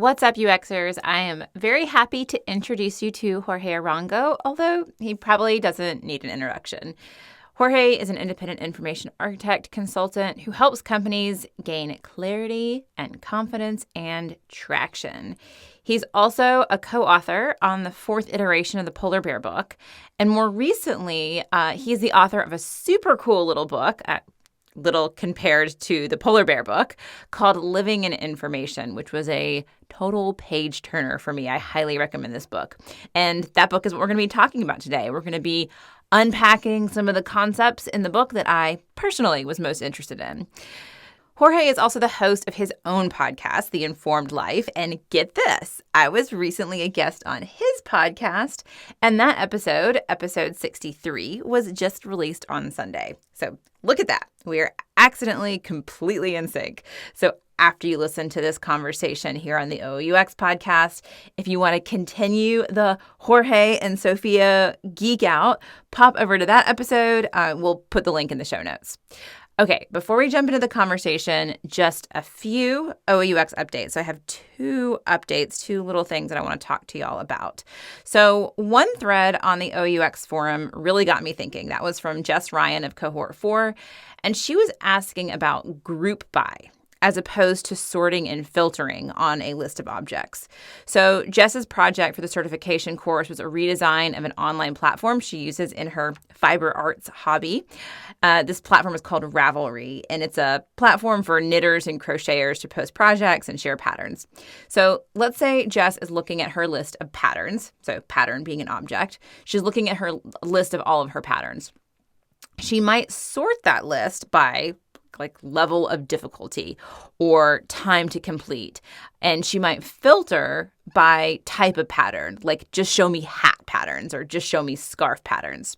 What's up, UXers? I am very happy to introduce you to Jorge Arango, although he probably doesn't need an introduction. Jorge is an independent information architect consultant who helps companies gain clarity and confidence and traction. He's also a co-author on the 4th iteration of the Polar Bear book. And more recently, he's the author of a super cool little book, little compared to the Polar Bear book, called Living in Information, which was a total page turner for me. I highly recommend this book. And that book is what we're going to be talking about today. We're going to be unpacking some of the concepts in the book that I personally was most interested in. Jorge is also the host of his own podcast, The Informed Life. And get this, I was recently a guest on his podcast, and that episode 63, was just released on Sunday. So look at that. We are accidentally completely in sync. So after you listen to this conversation here on the OUX podcast, if you want to continue the Jorge and Sophia geek out, pop over to that episode. We'll put the link in the show notes. Okay, before we jump into the conversation, just a few OUX updates. So I have two little things that I want to talk to y'all about. So one thread on the OUX forum really got me thinking. That was from Jess Ryan of Cohort 4, and she was asking about group by as opposed to sorting and filtering on a list of objects. So Jess's project for the certification course was a redesign of an online platform she uses in her fiber arts hobby. This platform is called Ravelry, and it's a platform for knitters and crocheters to post projects and share patterns. So let's say Jess is looking at her list of patterns, so pattern being an object. She's looking at her list of all of her patterns. She might sort that list by level of difficulty or time to complete. And she might filter by type of pattern, like just show me hat patterns or just show me scarf patterns.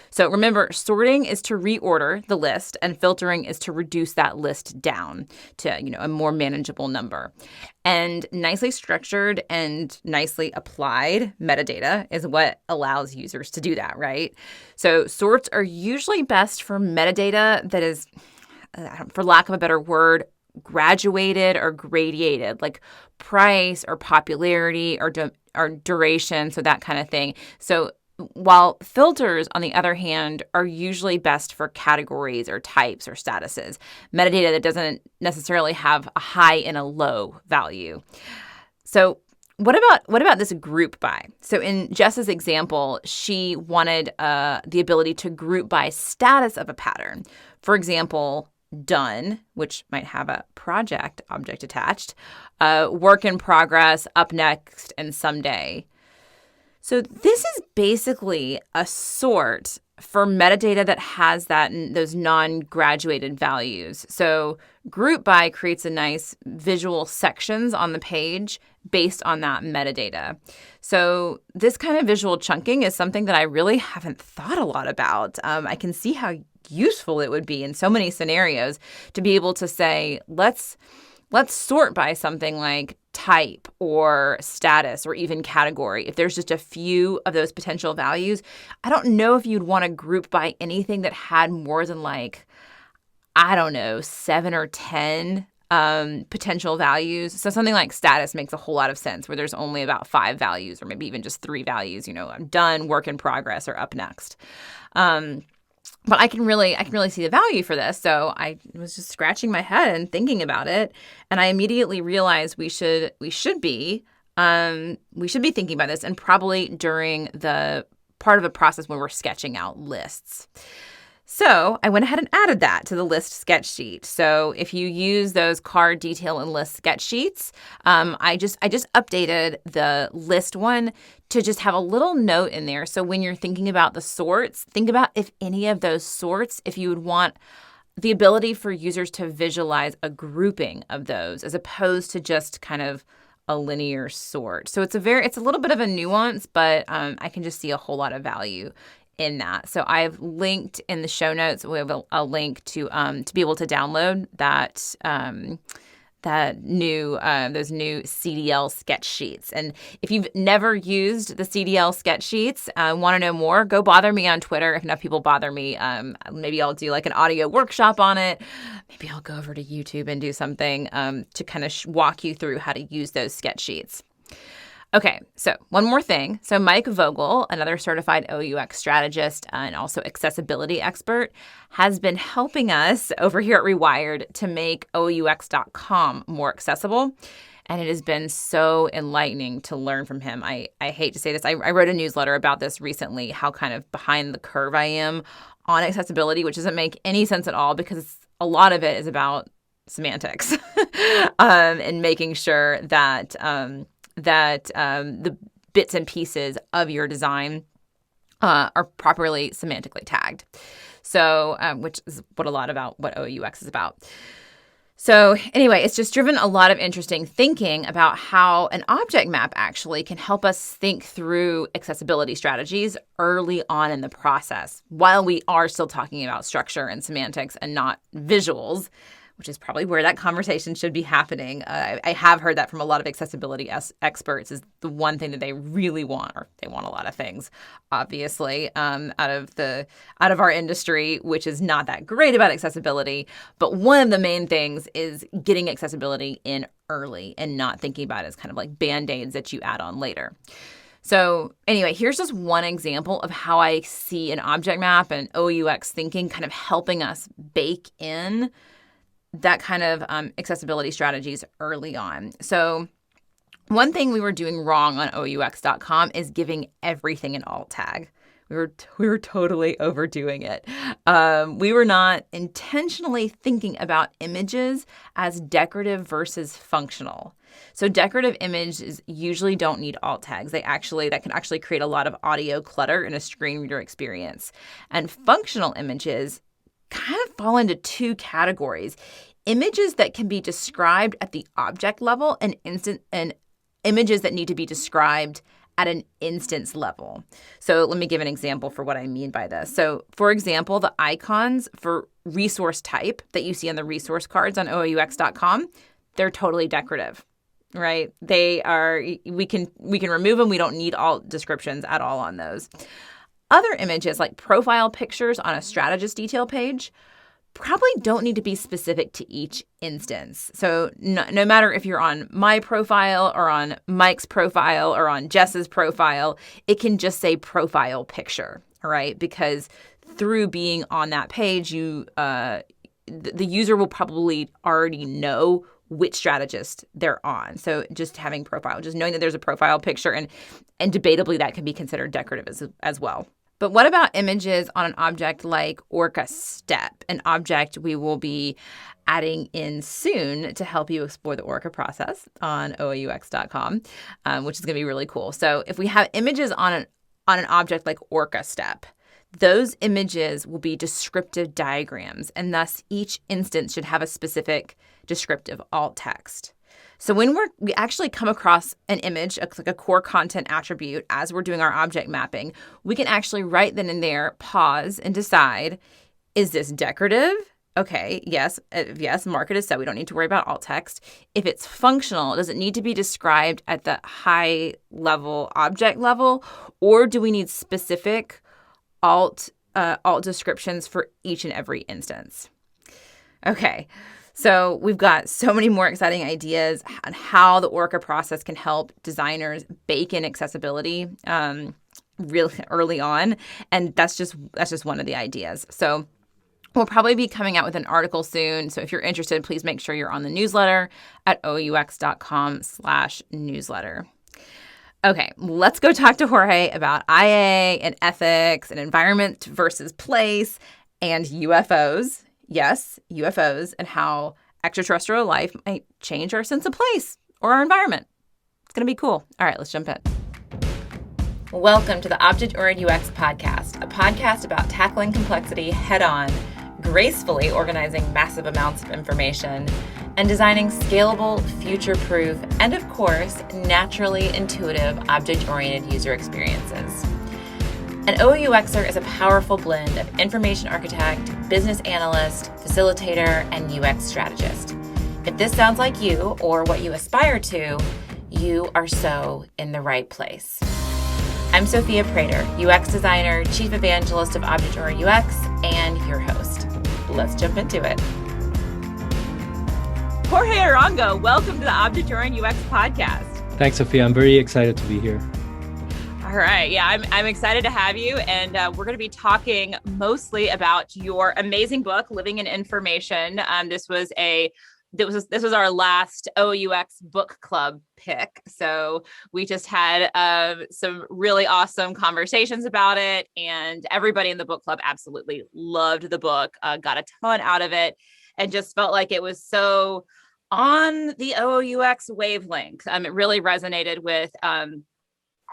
So remember, sorting is to reorder the list and filtering is to reduce that list down to, a more manageable number. And nicely structured and nicely applied metadata is what allows users to do that, right? So sorts are usually best for metadata that is, for lack of a better word, graduated or gradated, like price or popularity or duration, so that kind of thing. So while filters, on the other hand, are usually best for categories or types or statuses, metadata that doesn't necessarily have a high and a low value. So what about this group by? So in Jess's example, she wanted the ability to group by status of a pattern. For example, done, which might have a project object attached, work in progress, up next, and someday. So this is basically a sort for metadata that has those non-graduated values. So group by creates a nice visual sections on the page based on that metadata. So this kind of visual chunking is something that I really haven't thought a lot about. I can see how useful it would be in so many scenarios to be able to say, let's sort by something like type or status or even category. If there's just a few of those potential values, I don't know if you'd want to group by anything that had more than 7 or 10 potential values. So something like status makes a whole lot of sense where there's only about 5 values or maybe even just 3 values, I'm done, work in progress, or up next. But I can really see the value for this. So I was just scratching my head and thinking about it, and I immediately realized we should be thinking about this, and probably during the part of the process when we're sketching out lists. So I went ahead and added that to the list sketch sheet. So if you use those card detail and list sketch sheets, I just updated the list one to just have a little note in there. So when you're thinking about the sorts, think about if any of those sorts, if you would want the ability for users to visualize a grouping of those as opposed to just kind of a linear sort. So it's a little bit of a nuance, but I can just see a whole lot of value in that. So I've linked in the show notes, we have a link to be able to download that those new CDL sketch sheets. And if you've never used the CDL sketch sheets, want to know more, go bother me on Twitter. If enough people bother me, maybe I'll do like an audio workshop on it. Maybe I'll go over to YouTube and do something to kind of walk you through how to use those sketch sheets. Okay, so one more thing. So Mike Vogel, another certified OUX strategist and also accessibility expert, has been helping us over here at Rewired to make OUX.com more accessible. And it has been so enlightening to learn from him. I hate to say this. I wrote a newsletter about this recently, how kind of behind the curve I am on accessibility, which doesn't make any sense at all because a lot of it is about semantics and making sure that the bits and pieces of your design are properly semantically tagged. So, which is what a lot about what OUX is about. So anyway, it's just driven a lot of interesting thinking about how an object map actually can help us think through accessibility strategies early on in the process, while we are still talking about structure and semantics and not visuals, which is probably where that conversation should be happening. I have heard that from a lot of accessibility experts is the one thing that they really want, or they want a lot of things, obviously, out of our industry, which is not that great about accessibility. But one of the main things is getting accessibility in early and not thinking about it as kind of like Band-Aids that you add on later. So anyway, here's just one example of how I see an object map and OUX thinking kind of helping us bake in that kind of accessibility strategies early on. So one thing we were doing wrong on OUX.com is giving everything an alt tag. We were totally overdoing it. We were not intentionally thinking about images as decorative versus functional. So decorative images usually don't need alt tags. That can actually create a lot of audio clutter in a screen reader experience. And functional images kind of fall into two categories: images that can be described at the object level and images that need to be described at an instance level. So let me give an example for what I mean by this. So for example, the icons for resource type that you see on the resource cards on OUX.com, they're totally decorative, right? They are, we can remove them. We don't need alt descriptions at all on those. Other images like profile pictures on a strategist detail page probably don't need to be specific to each instance. So no matter if you're on my profile or on Mike's profile or on Jess's profile, it can just say profile picture, right? Because through being on that page, the user will probably already know which strategist they're on. So just having profile, just knowing that there's a profile picture, and debatably that can be considered decorative as well. But what about images on an object like Orca Step, an object we will be adding in soon to help you explore the Orca process on OUX.com, which is going to be really cool. So if we have images on an object like Orca Step, those images will be descriptive diagrams, and thus each instance should have a specific descriptive alt text. So when we actually come across an image, like a core content attribute, as we're doing our object mapping, we can actually right then and there pause and decide, is this decorative? Okay, yes, mark it as so. We don't need to worry about alt text. If it's functional, does it need to be described at the high level object level, or do we need specific alt descriptions for each and every instance? Okay. So we've got so many more exciting ideas on how the Orca process can help designers bake in accessibility really early on. And that's just one of the ideas. So we'll probably be coming out with an article soon. So if you're interested, please make sure you're on the newsletter at OUX.com/newsletter. Okay, let's go talk to Jorge about IA and ethics and environment versus place and UFOs. Yes, UFOs, and how extraterrestrial life might change our sense of place or our environment. It's going to be cool. All right, let's jump in. Welcome to the Object-Oriented UX podcast, a podcast about tackling complexity head-on, gracefully organizing massive amounts of information, and designing scalable, future-proof, and of course, naturally intuitive object-oriented user experiences. An OUXer is a powerful blend of information architect, business analyst, facilitator, and UX strategist. If this sounds like you or what you aspire to, you are so in the right place. I'm Sophia Prater, UX designer, chief evangelist of Object-Oriented UX, and your host. Let's jump into it. Jorge Arango, welcome to the Object-Oriented UX podcast. Thanks, Sophia. I'm very excited to be here. All right. Yeah, I'm excited to have you. And we're going to be talking mostly about your amazing book, Living in Information. This was our last OUX book club pick. So we just had some really awesome conversations about it. And everybody in the book club absolutely loved the book, got a ton out of it, and just felt like it was so on the OUX wavelength. It really resonated with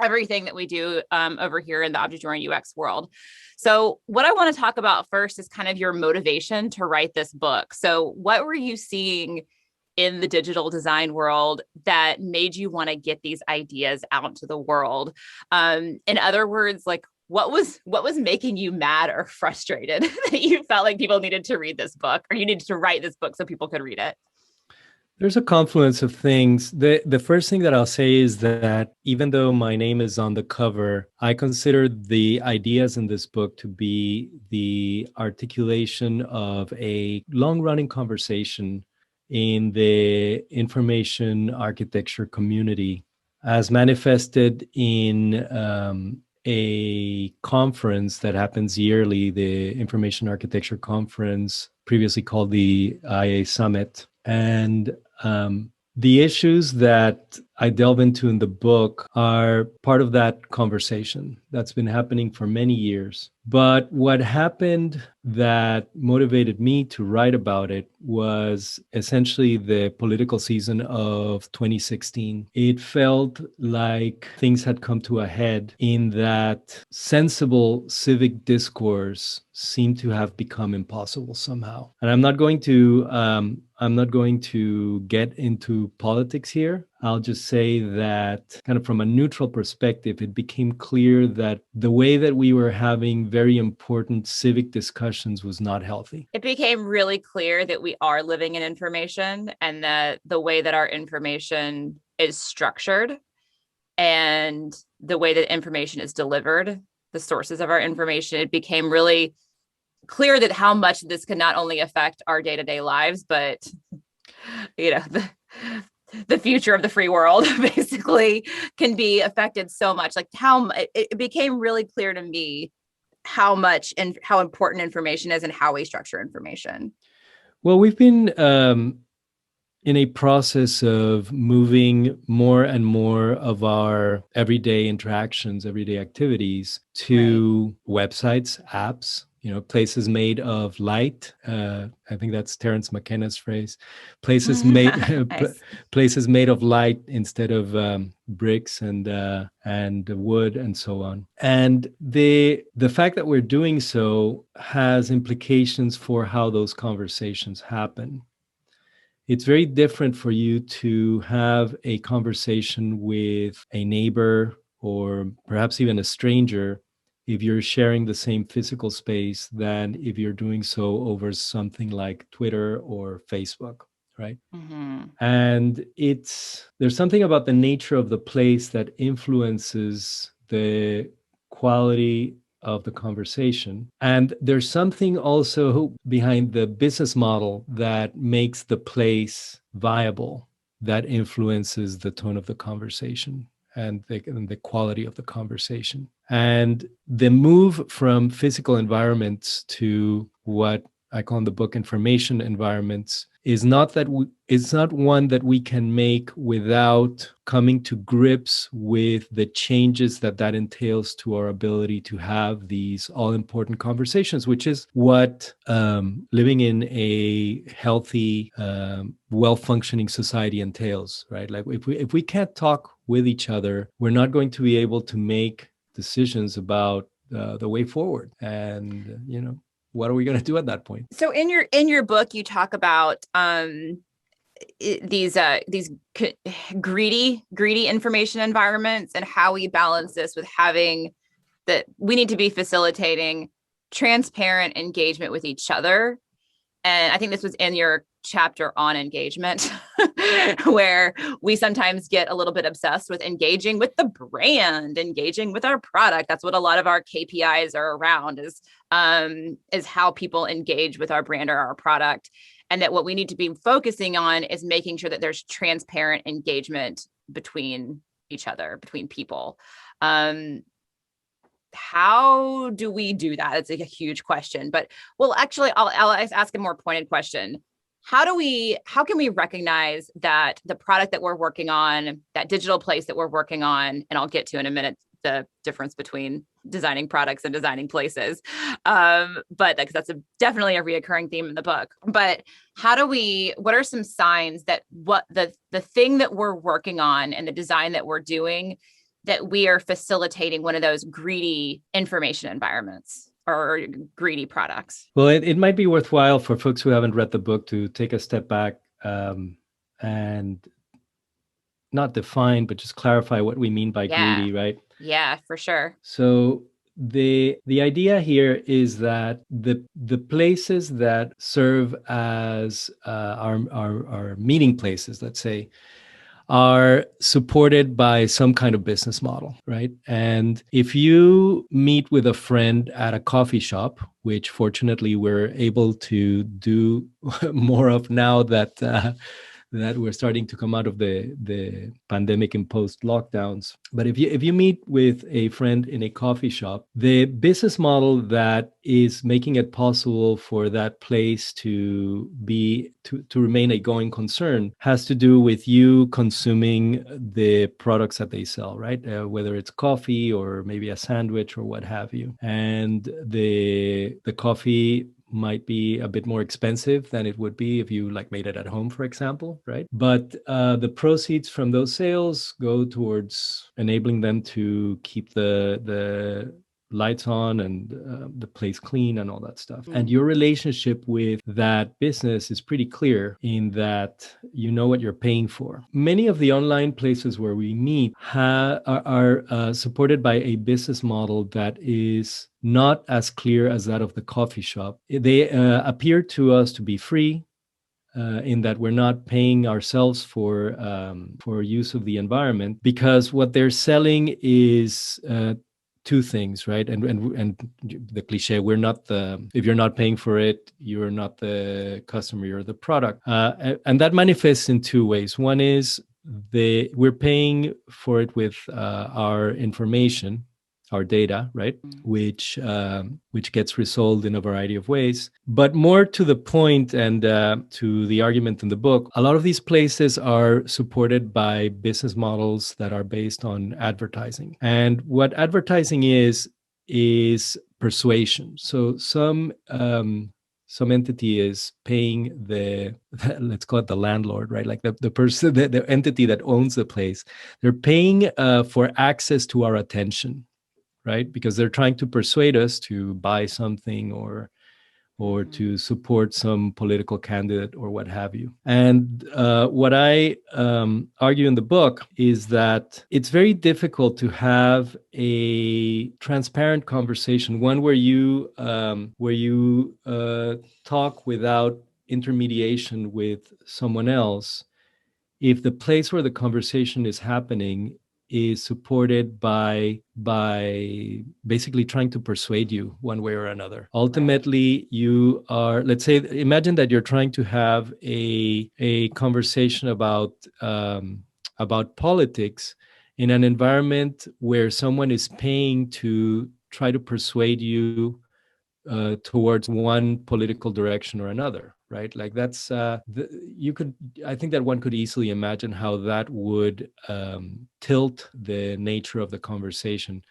everything that we do over here in the Object-Oriented UX world. So what I want to talk about first is kind of your motivation to write this book. So what were you seeing in the digital design world that made you want to get these ideas out to the world? In other words, like what was making you mad or frustrated that you felt like people needed to read this book, or you needed to write this book so people could read it? There's a confluence of things. The first thing that I'll say is that even though my name is on the cover, I consider the ideas in this book to be the articulation of a long-running conversation in the information architecture community, as manifested in a conference that happens yearly, the Information Architecture Conference, previously called the IA Summit. And the issues that I delve into in the book are part of that conversation that's been happening for many years. But what happened that motivated me to write about it was essentially the political season of 2016. It felt like things had come to a head in that sensible civic discourse seemed to have become impossible somehow. And I'm not going to get into politics here. I'll just say that kind of from a neutral perspective, it became clear that the way that we were having very important civic discussions was not healthy. It became really clear that we are living in information, and that the way that our information is structured and the way that information is delivered, the sources of our information, it became really clear that how much this can not only affect our day-to-day lives, but the future of the free world basically can be affected so much. Like how it became really clear to me how much and how important information is and how we structure information. Well, we've been in a process of moving more and more of our everyday interactions, everyday activities to websites, apps, places made of light. I think that's Terence McKenna's phrase. Places made nice. Places made of light instead of bricks and wood and so on. And the fact that we're doing so has implications for how those conversations happen. It's very different for you to have a conversation with a neighbor or perhaps even a stranger if you're sharing the same physical space than if you're doing so over something like Twitter or Facebook, right? Mm-hmm. And there's something about the nature of the place that influences the quality of the conversation. And there's something also behind the business model that makes the place viable, that influences the tone of the conversation and the quality of the conversation. And the move from physical environments to what I call in the book information environments is not one that we can make without coming to grips with the changes that entails to our ability to have these all-important conversations, which is what living in a healthy, well-functioning society entails, right? Like if we can't talk with each other, we're not going to be able to make decisions about the way forward. And, what are we going to do at that point? So in your book, you talk about these greedy information environments and how we balance this with having that we need to be facilitating transparent engagement with each other. And I think this was in your chapter on engagement, where we sometimes get a little bit obsessed with engaging with the brand, engaging with our product. That's what a lot of our KPIs are around, is how people engage with our brand or our product. And that what we need to be focusing on is making sure that there's transparent engagement between each other, between people. How do we do that? It's like a huge question, but well, actually, I'll ask a more pointed question. How can we recognize that the product that we're working on, that digital place that we're working on, and I'll get to in a minute the difference between designing products and designing places, but because that's definitely a reoccurring theme in the book. But what are some signs that what the thing that we're working on and the design that we're doing, that we are facilitating one of those greedy information environments or greedy products? Well, it might be worthwhile for folks who haven't read the book to take a step back and not define, but just clarify what we mean by greedy, right? Yeah, for sure. So the idea here is that the places that serve as our meeting places, let's say, are supported by some kind of business model, right? And if you meet with a friend at a coffee shop, which fortunately we're able to do more of now that we're starting to come out of the pandemic imposed lockdowns. But if you meet with a friend in a coffee shop, the business model that is making it possible for that place to remain a going concern has to do with you consuming the products that they sell, right? Whether it's coffee or maybe a sandwich or what have you. And the coffee might be a bit more expensive than it would be if you like made it at home, for example, right? But the proceeds from those sales go towards enabling them to keep the lights on and the place clean and all that stuff. And your relationship with that business is pretty clear in that you know what you're paying for. Many of the online places where we meet are supported by a business model that is not as clear as that of the coffee shop. They appear to us to be free, in that we're not paying ourselves for use of the environment, because what they're selling is two things, right? And the cliche, if you're not paying for it, you're not the customer, you're the product. And that manifests in two ways. One is we're paying for it with our information, our data, right? Which gets resold in a variety of ways. But more to the point and to the argument in the book, a lot of these places are supported by business models that are based on advertising. And what advertising is persuasion. So some entity is paying let's call it the landlord, right? Like the person, the entity that owns the place. They're paying for access to our attention, right? Because they're trying to persuade us to buy something or to support some political candidate or what have you. And what I argue in the book is that it's very difficult to have a transparent conversation, one where you talk without intermediation with someone else, if the place where the conversation is happening is supported by basically trying to persuade you one way or another. Ultimately, you are, let's say, imagine that you're trying to have a conversation about politics in an environment where someone is paying to try to persuade you towards one political direction or another, right? Like that's I think that one could easily imagine how that would tilt the nature of the conversation.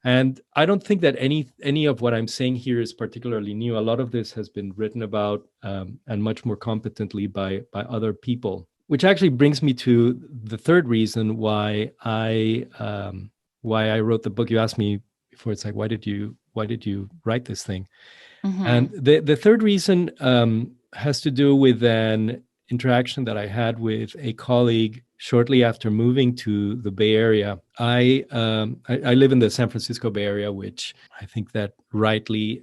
And I don't think that any of what I'm saying here is particularly new. A lot of this has been written about and much more competently by other people, which actually brings me to the third reason why I wrote the book. You asked me before, it's like, why did you write this thing? Mm-hmm. And the third reason has to do with an interaction that I had with a colleague shortly after moving to the Bay Area. I live in the San Francisco Bay Area, which I think that rightly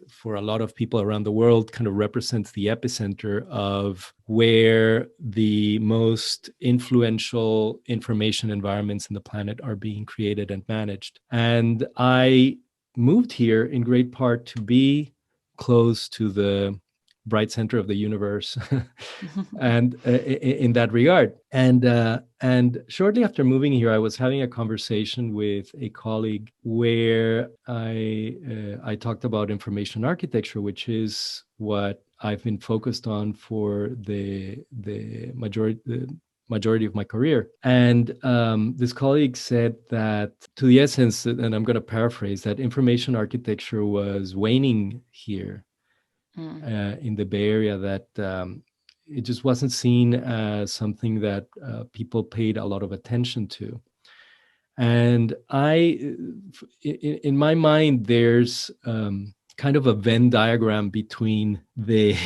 for a lot of people around the world kind of represents the epicenter of where the most influential information environments in the planet are being created and managed. And I moved here in great part to be close to the bright center of the universe and in that regard. And shortly after moving here, I was having a conversation with a colleague where I talked about information architecture, which is what I've been focused on for the majority of my career. And this colleague said that, to the essence, and I'm going to paraphrase, that information architecture was waning here in the Bay Area, that it just wasn't seen as something that people paid a lot of attention to. And in my mind, there's kind of a Venn diagram between the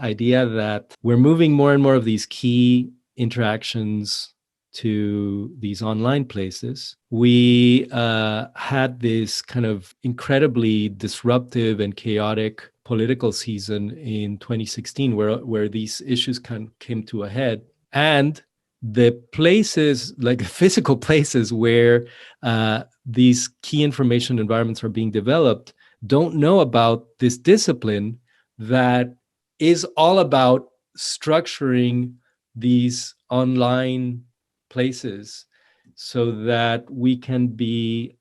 idea that we're moving more and more of these key interactions to these online places. We had this kind of incredibly disruptive and chaotic political season in 2016 where these issues kind of came to a head. And the places, like physical places where these key information environments are being developed, don't know about this discipline that is all about structuring these online places so that we can be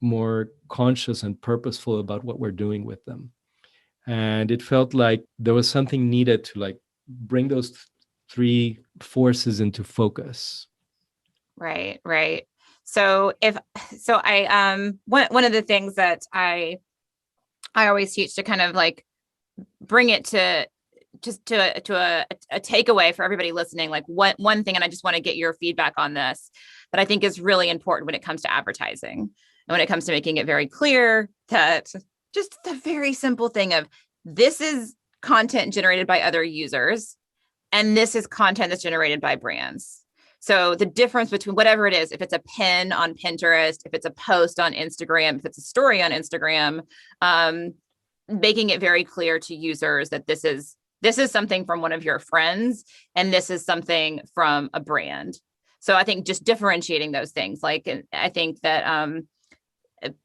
more conscious and purposeful about what we're doing with them. And it felt like there was something needed to like bring those three forces into focus. Right. So I one of the things that I always teach to kind of like bring it to just to a takeaway for everybody listening, like one thing, and I just want to get your feedback on this, that I think is really important when it comes to advertising and when it comes to making it very clear that just the very simple thing of this is content generated by other users and this is content that's generated by brands. So the difference between whatever it is, if it's a pin on Pinterest, if it's a post on Instagram, if it's a story on Instagram, making it very clear to users that this is something from one of your friends and this is something from a brand. So I think just differentiating those things, like, I think that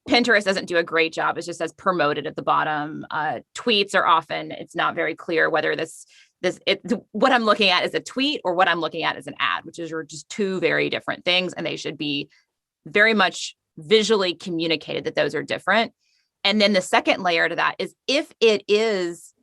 Pinterest doesn't do a great job. It just says promoted at the bottom. Tweets are often, it's not very clear whether what I'm looking at is a tweet or what I'm looking at is an ad, which are just two very different things. And they should be very much visually communicated that those are different. And then the second layer to that is, if it is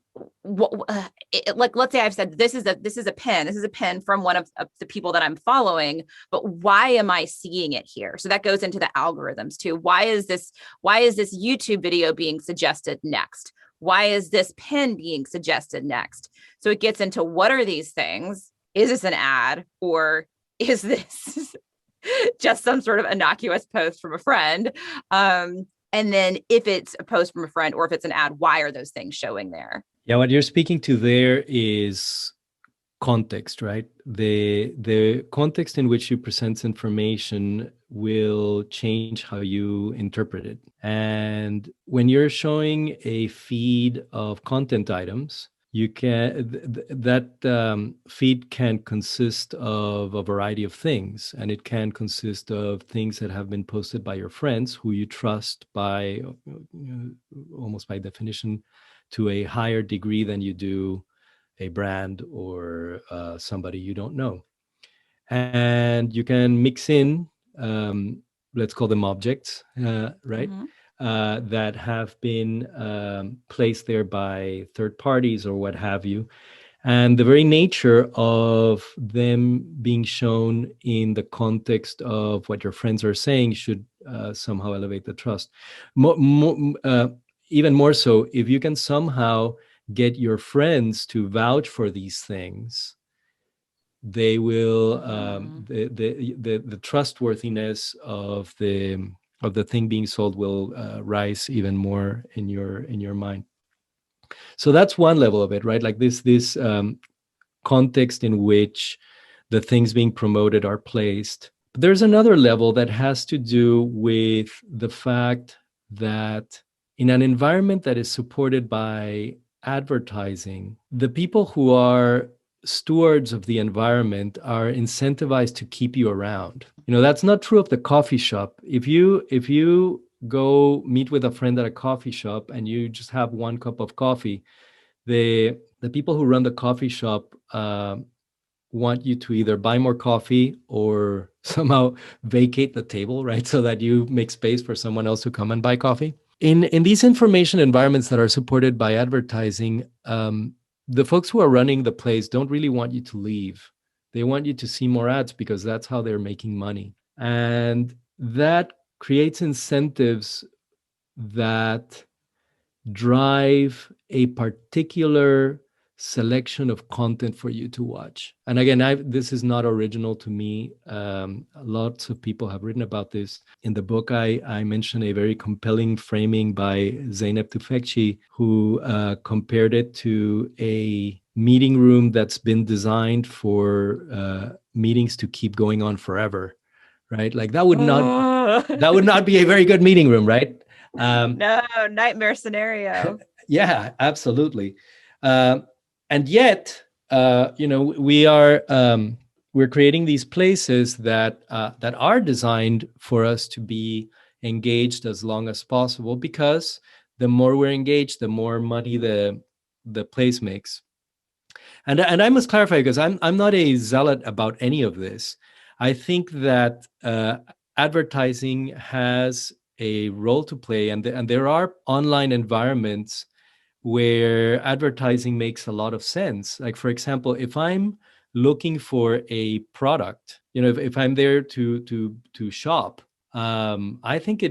like, let's say I've said, this is a pin from one of the people that I'm following, but why am I seeing it here? So that goes into the algorithms too. Why is this YouTube video being suggested next? Why is this pin being suggested next? So it gets into, what are these things? Is this an ad, or is this just some sort of innocuous post from a friend? And then if it's a post from a friend or if it's an ad, why are those things showing there? Yeah, what you're speaking to there is context, right? The context in which you present information will change how you interpret it. And when you're showing a feed of content items, you can that feed can consist of a variety of things, and it can consist of things that have been posted by your friends who you trust by almost by definition to a higher degree than you do a brand or somebody you don't know. And you can mix in, let's call them objects, right? Mm-hmm. That have been placed there by third parties or what have you. And the very nature of them being shown in the context of what your friends are saying should somehow elevate the trust. Even more so, if you can somehow get your friends to vouch for these things, they will the trustworthiness of the thing being sold will rise even more in your mind. So that's one level of it, right? Like this context in which the things being promoted are placed. But there's another level that has to do with the fact that in an environment that is supported by advertising, the people who are stewards of the environment are incentivized to keep you around. That's not true of the coffee shop. If you go meet with a friend at a coffee shop and you just have one cup of coffee, the people who run the coffee shop want you to either buy more coffee or somehow vacate the table, right? So that you make space for someone else to come and buy coffee. In these information environments that are supported by advertising, the folks who are running the place don't really want you to leave. They want you to see more ads because that's how they're making money. And that creates incentives that drive a particular selection of content for you to watch. And again, this is not original to me. Lots of people have written about this. In the book, I mention a very compelling framing by Zeynep Tufekci, who compared it to a meeting room that's been designed for meetings to keep going on forever, right? Like that would not be a very good meeting room, right? No, nightmare scenario. Yeah, absolutely. Uh, and yet, we're creating these places that are designed for us to be engaged as long as possible, because the more we're engaged, the more money the place makes. And I must clarify, because I'm not a zealot about any of this. I think that advertising has a role to play, and there are online environments where advertising makes a lot of sense. Like, for example, if I'm looking for a product, if I'm there to shop, I think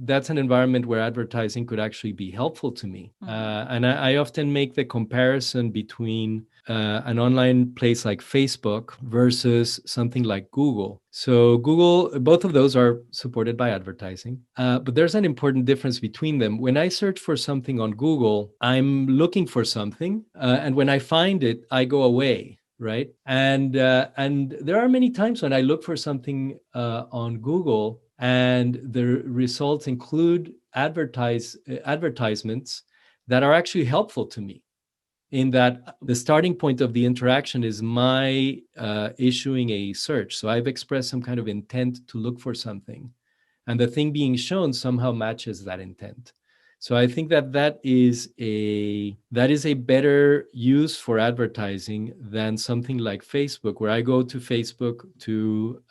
that's an environment where advertising could actually be helpful to me. And I often make the comparison between an online place like Facebook versus something like Google. So Google, both of those are supported by advertising, but there's an important difference between them. When I search for something on Google, I'm looking for something, and when I find it, I go away. Right. And there are many times when I look for something on Google and the results include advertisements that are actually helpful to me, in that the starting point of the interaction is my issuing a search. So I've expressed some kind of intent to look for something, and the thing being shown somehow matches that intent. So I think that is a better use for advertising than something like Facebook, where I go to Facebook to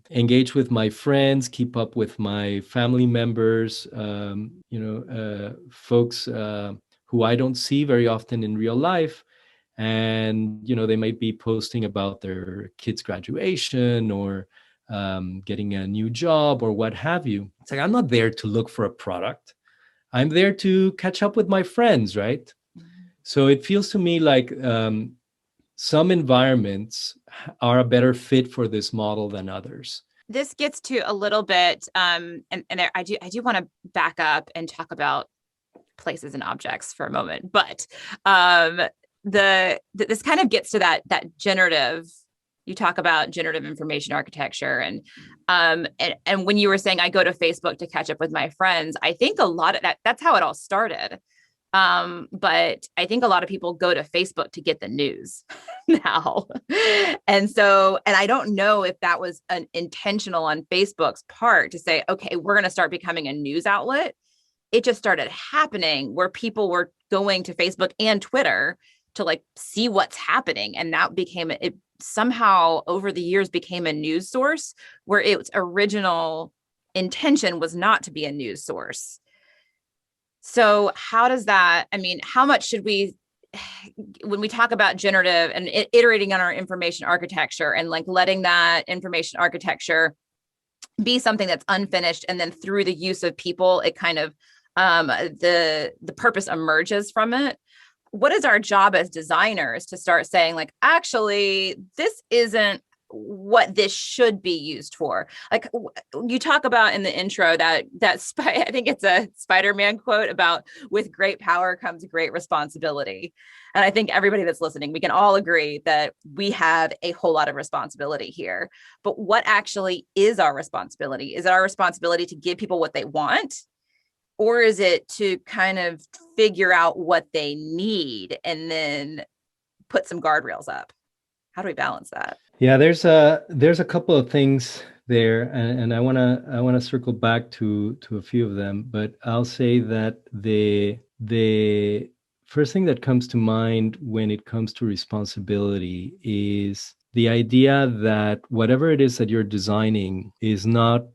engage with my friends, keep up with my family members, folks who I don't see very often in real life. And they might be posting about their kids' graduation, or getting a new job, or what have you. It's like, I'm not there to look for a product. I'm there to catch up with my friends, right? So it feels to me like some environments are a better fit for this model than others. This gets to a little bit, and I do want to back up and talk about places and objects for a moment, but this kind of gets to that generative. You talk about generative information architecture, and when you were saying I go to Facebook to catch up with my friends, I think a lot of that's how it all started. But I think a lot of people go to Facebook to get the news now. And I don't know if that was an intentional on Facebook's part to say, okay, we're going to start becoming a news outlet. It just started happening where people were going to Facebook and Twitter to like see what's happening. And that it somehow over the years became a news source where its original intention was not to be a news source. So how does that, how much should we, when we talk about generative and iterating on our information architecture and like letting that information architecture be something that's unfinished, and then through the use of people, it kind of, the purpose emerges from it. What is our job as designers to start saying like, actually, this isn't what this should be used for. Like you talk about in the intro that I think it's a Spider-Man quote about with great power comes great responsibility. And I think everybody that's listening, we can all agree that we have a whole lot of responsibility here. But what actually is our responsibility? Is it our responsibility to give people what they want? Or is it to kind of figure out what they need and then put some guardrails up? How do we balance that? Yeah, there's a couple of things there, and I wanna circle back to a few of them, but I'll say that the first thing that comes to mind when it comes to responsibility is the idea that whatever it is that you're designing is not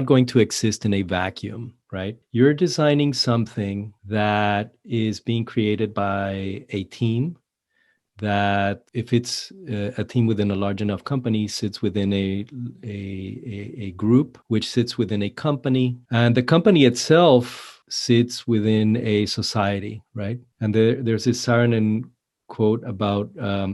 going to exist in a vacuum, right? You're designing something that is being created by a team that if it's a team within a large enough company sits within a group which sits within a company, and the company itself sits within a society, right? And there's this Saarinen quote about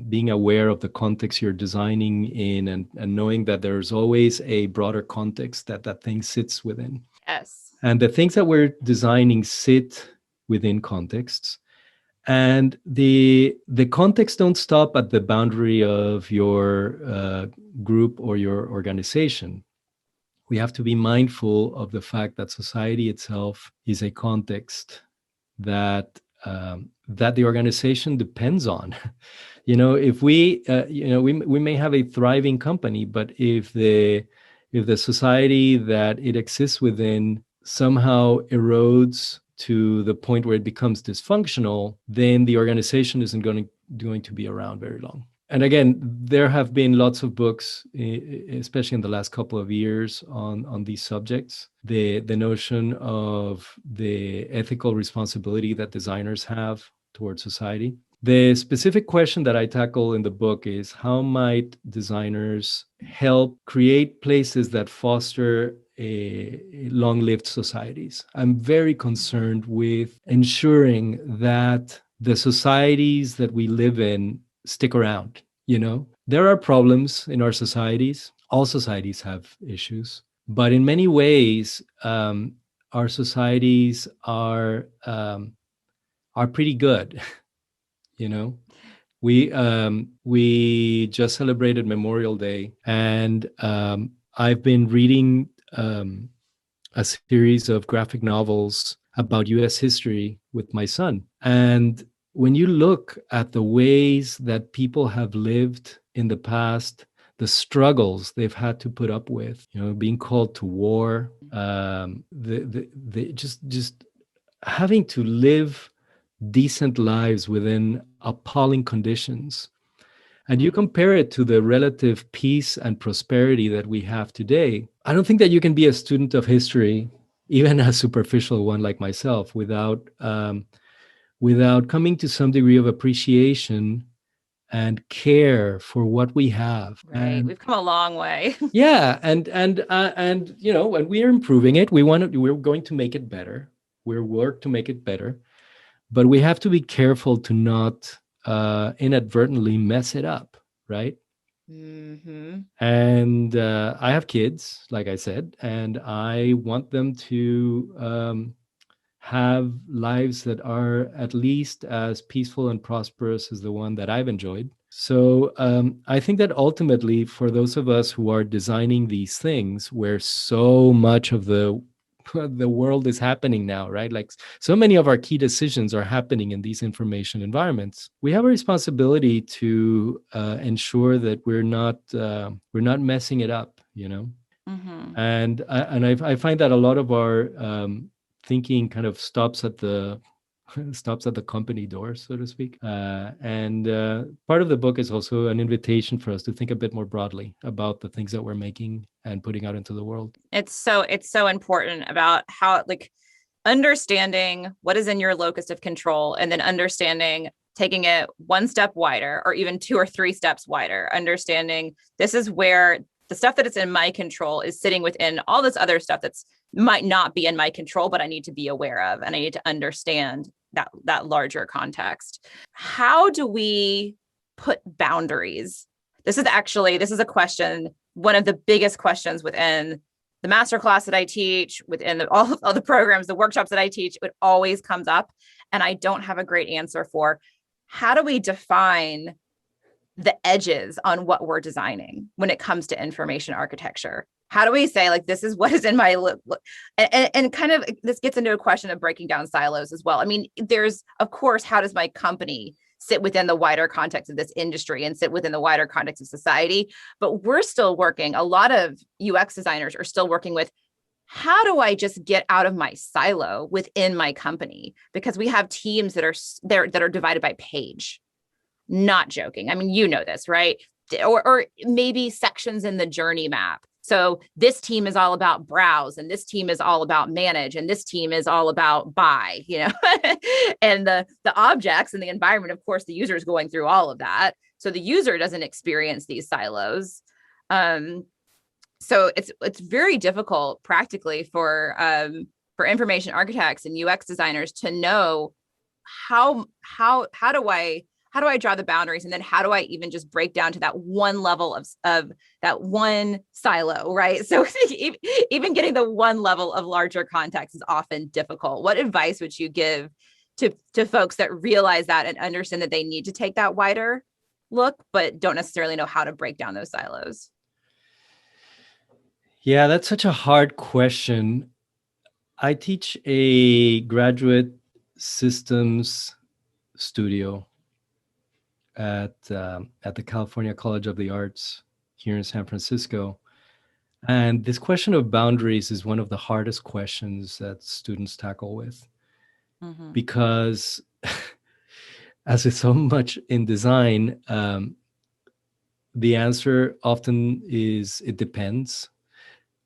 being aware of the context you're designing in, and knowing that there's always a broader context that thing sits within. Yes. And the things that we're designing sit within contexts, and the context don't stop at the boundary of your group or your organization. We have to be mindful of the fact that society itself is a context that the organization depends on. If we may have a thriving company, but if the society that it exists within somehow erodes to the point where it becomes dysfunctional, then the organization isn't going to be around very long. And again, there have been lots of books, especially in the last couple of years, on these subjects. The notion of the ethical responsibility that designers have towards society. The specific question that I tackle in the book is how might designers help create places that foster long-lived societies? I'm very concerned with ensuring that the societies that we live in stick around. There are problems in our societies. All societies have issues, but in many ways, our societies are pretty good. you know we just celebrated Memorial Day, and I've been reading a series of graphic novels about US history with my son. And when you look at the ways that people have lived in the past, the struggles they've had to put up with, being called to war, the just having to live decent lives within appalling conditions. And you compare it to the relative peace and prosperity that we have today, I don't think that you can be a student of history, even a superficial one like myself, without coming to some degree of appreciation and care for what we have. Right. And we've come a long way. yeah, and we're improving it. We're going to make it better. We're work to make it better, but we have to be careful to not inadvertently mess it up, right? Mm-hmm. And I have kids, like I said, and I want them to have lives that are at least as peaceful and prosperous as the one that I've enjoyed. So I think that ultimately, for those of us who are designing these things, where so much of the world is happening now, right? Like so many of our key decisions are happening in these information environments. We have a responsibility to ensure that we're not messing it up, Mm-hmm. And I find that a lot of our thinking kind of stops at the company door, so to speak. And part of the book is also an invitation for us to think a bit more broadly about the things that we're making and putting out into the world. It's so important about how, like, understanding what is in your locus of control, and then understanding, taking it one step wider, or even 2 or 3 steps wider, understanding this is where the stuff that is in my control is sitting within all this other stuff that's might not be in my control, but I need to be aware of, and I need to understand that larger context. How do we put boundaries This is a question, one of the biggest questions within the master class that I teach, within all the programs, the workshops that I teach. It always comes up, and I don't have a great answer for how do we define the edges on what we're designing when it comes to information architecture. How do we say, like, this is what is in my and kind of this gets into a question of breaking down silos as well. I mean, there's, of course, how does my company sit within the wider context of this industry and sit within the wider context of society? But we're still working, a lot of UX designers are still working with, how do I just get out of my silo within my company? Because we have teams that are there that are divided by page. Not joking. I mean, you know this, right? Or maybe sections in the journey map. So this team is all about browse, and this team is all about manage, and this team is all about buy, and the objects and the environment, of course, the user is going through all of that. So the user doesn't experience these silos. So it's very difficult practically for information architects and UX designers to know how do I draw the boundaries, and then how do I even just break down to that one level of that one silo, right? So even getting the one level of larger context is often difficult. What advice would you give to folks that realize that and understand that they need to take that wider look, but don't necessarily know how to break down those silos? Yeah, that's such a hard question. I teach a graduate systems studio at the California College of the Arts here in San Francisco. And this question of boundaries is one of the hardest questions that students tackle with, because as with so much in design, the answer often is it depends,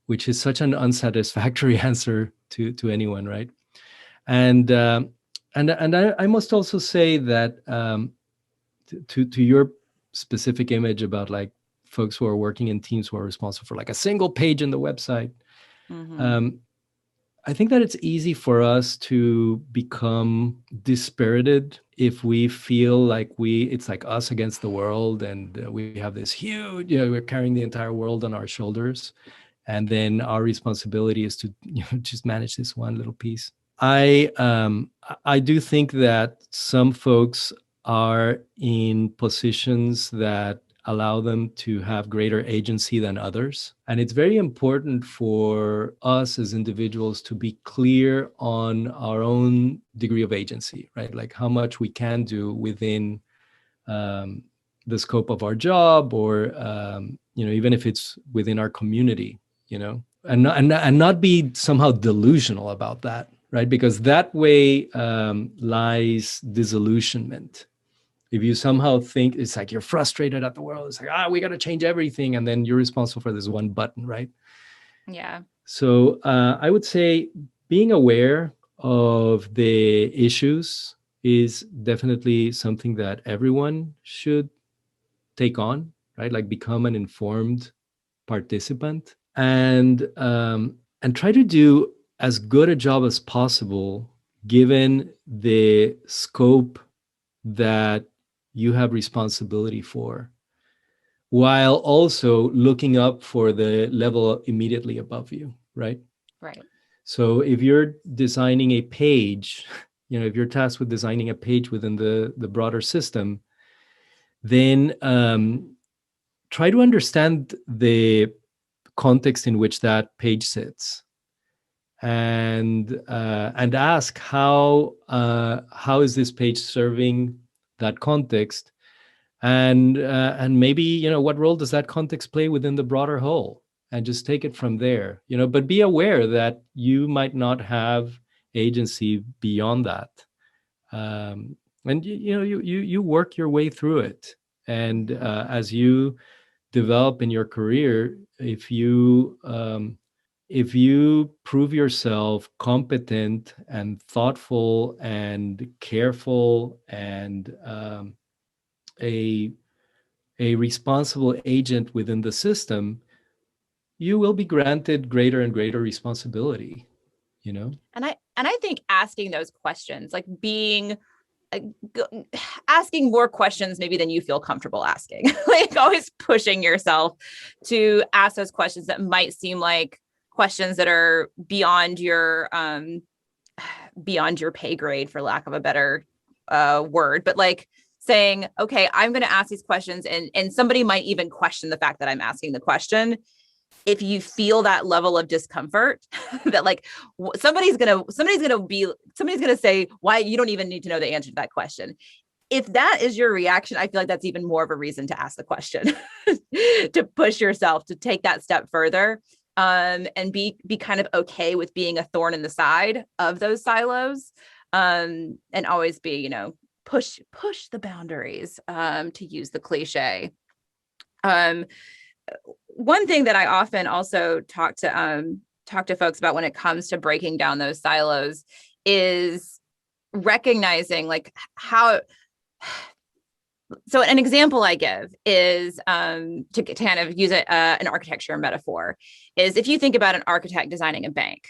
which is such an unsatisfactory answer to anyone, right? And I must also say that to your specific image about like folks who are working in teams who are responsible for like a single page in the website, I think that it's easy for us to become dispirited if we feel like it's like us against the world, and we have this huge, we're carrying the entire world on our shoulders, and then our responsibility is to just manage this one little piece. I do think that some folks are in positions that allow them to have greater agency than others. And it's very important for us as individuals to be clear on our own degree of agency, right? Like how much we can do within the scope of our job, or even if it's within our community, and not be somehow delusional about that, right? Because that way lies disillusionment. If you somehow think it's like you're frustrated at the world, it's like, we got to change everything, and then you're responsible for this one button, right? Yeah. So I would say being aware of the issues is definitely something that everyone should take on, right? Like become an informed participant, and try to do as good a job as possible given the scope that you have responsibility for, while also looking up for the level immediately above you, right? Right. So if you're designing a page, if you're tasked with designing a page within the broader system, then try to understand the context in which that page sits, and ask how is this page serving that context, and maybe what role does that context play within the broader whole, and just take it from there, but be aware that you might not have agency beyond that, and you work your way through it, and as you develop in your career, if you prove yourself competent and thoughtful and careful and a responsible agent within the system, you will be granted greater and greater responsibility. And I think asking those questions, like being uh, asking more questions maybe than you feel comfortable asking. Like always pushing yourself to ask those questions that might seem like questions that are beyond your pay grade, for lack of a better word, but like saying, okay, I'm going to ask these questions, and somebody might even question the fact that I'm asking the question. If you feel that level of discomfort, that like somebody's gonna say, why, you don't even need to know the answer to that question. If that is your reaction, I feel like that's even more of a reason to ask the question, to push yourself to take that step further, and be kind of okay with being a thorn in the side of those silos, and always be, push the boundaries, to use the cliche. Um, One thing that I often also talk to folks about when it comes to breaking down those silos is recognizing like how. So an example I give is, to kind of use an architecture metaphor, is if you think about an architect designing a bank,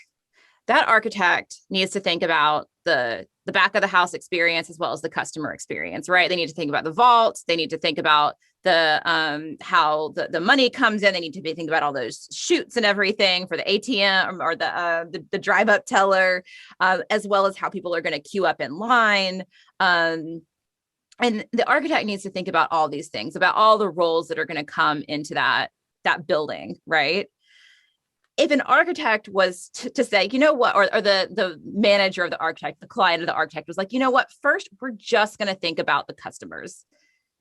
that architect needs to think about the back of the house experience as well as the customer experience, right? They need to think about the vault. They need to think about the how the money comes in. They need to be thinking about all those chutes and everything for the ATM, or the drive up teller, as well as how people are going to queue up in line. And the architect needs to think about all these things, about all the roles that are going to come into that building, right? If an architect was to say, you know what, or the manager of the architect, the client of the architect was like, you know what, first, we're just going to think about the customer's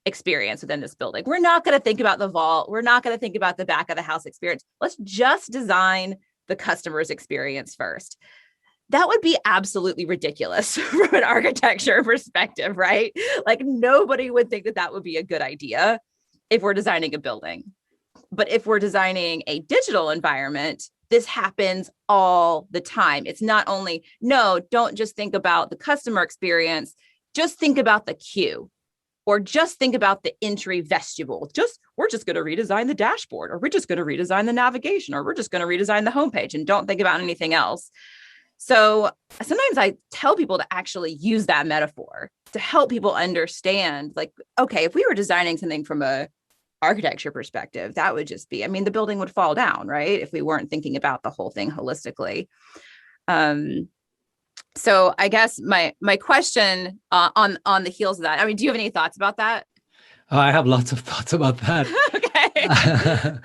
experience within this building. We're not going to think about the vault. We're not going to think about the back of the house experience. Let's just design the customer's experience first. That would be absolutely ridiculous from an architecture perspective, right? Like nobody would think that that would be a good idea if we're designing a building. But if we're designing a digital environment, this happens all the time. It's not only, no, don't just think about the customer experience, just think about the queue, or just think about the entry vestibule. We're just going to redesign the dashboard, or we're just going to redesign the navigation, or we're just going to redesign the homepage, and don't think about anything else. So sometimes I tell people to actually use that metaphor to help people understand, like, okay, if we were designing something from a architecture perspective, that would just be, I mean, the building would fall down, right? If we weren't thinking about the whole thing holistically. So I guess my question, on the heels of that, I mean, do you have any thoughts about that? I have lots of thoughts about that. Okay.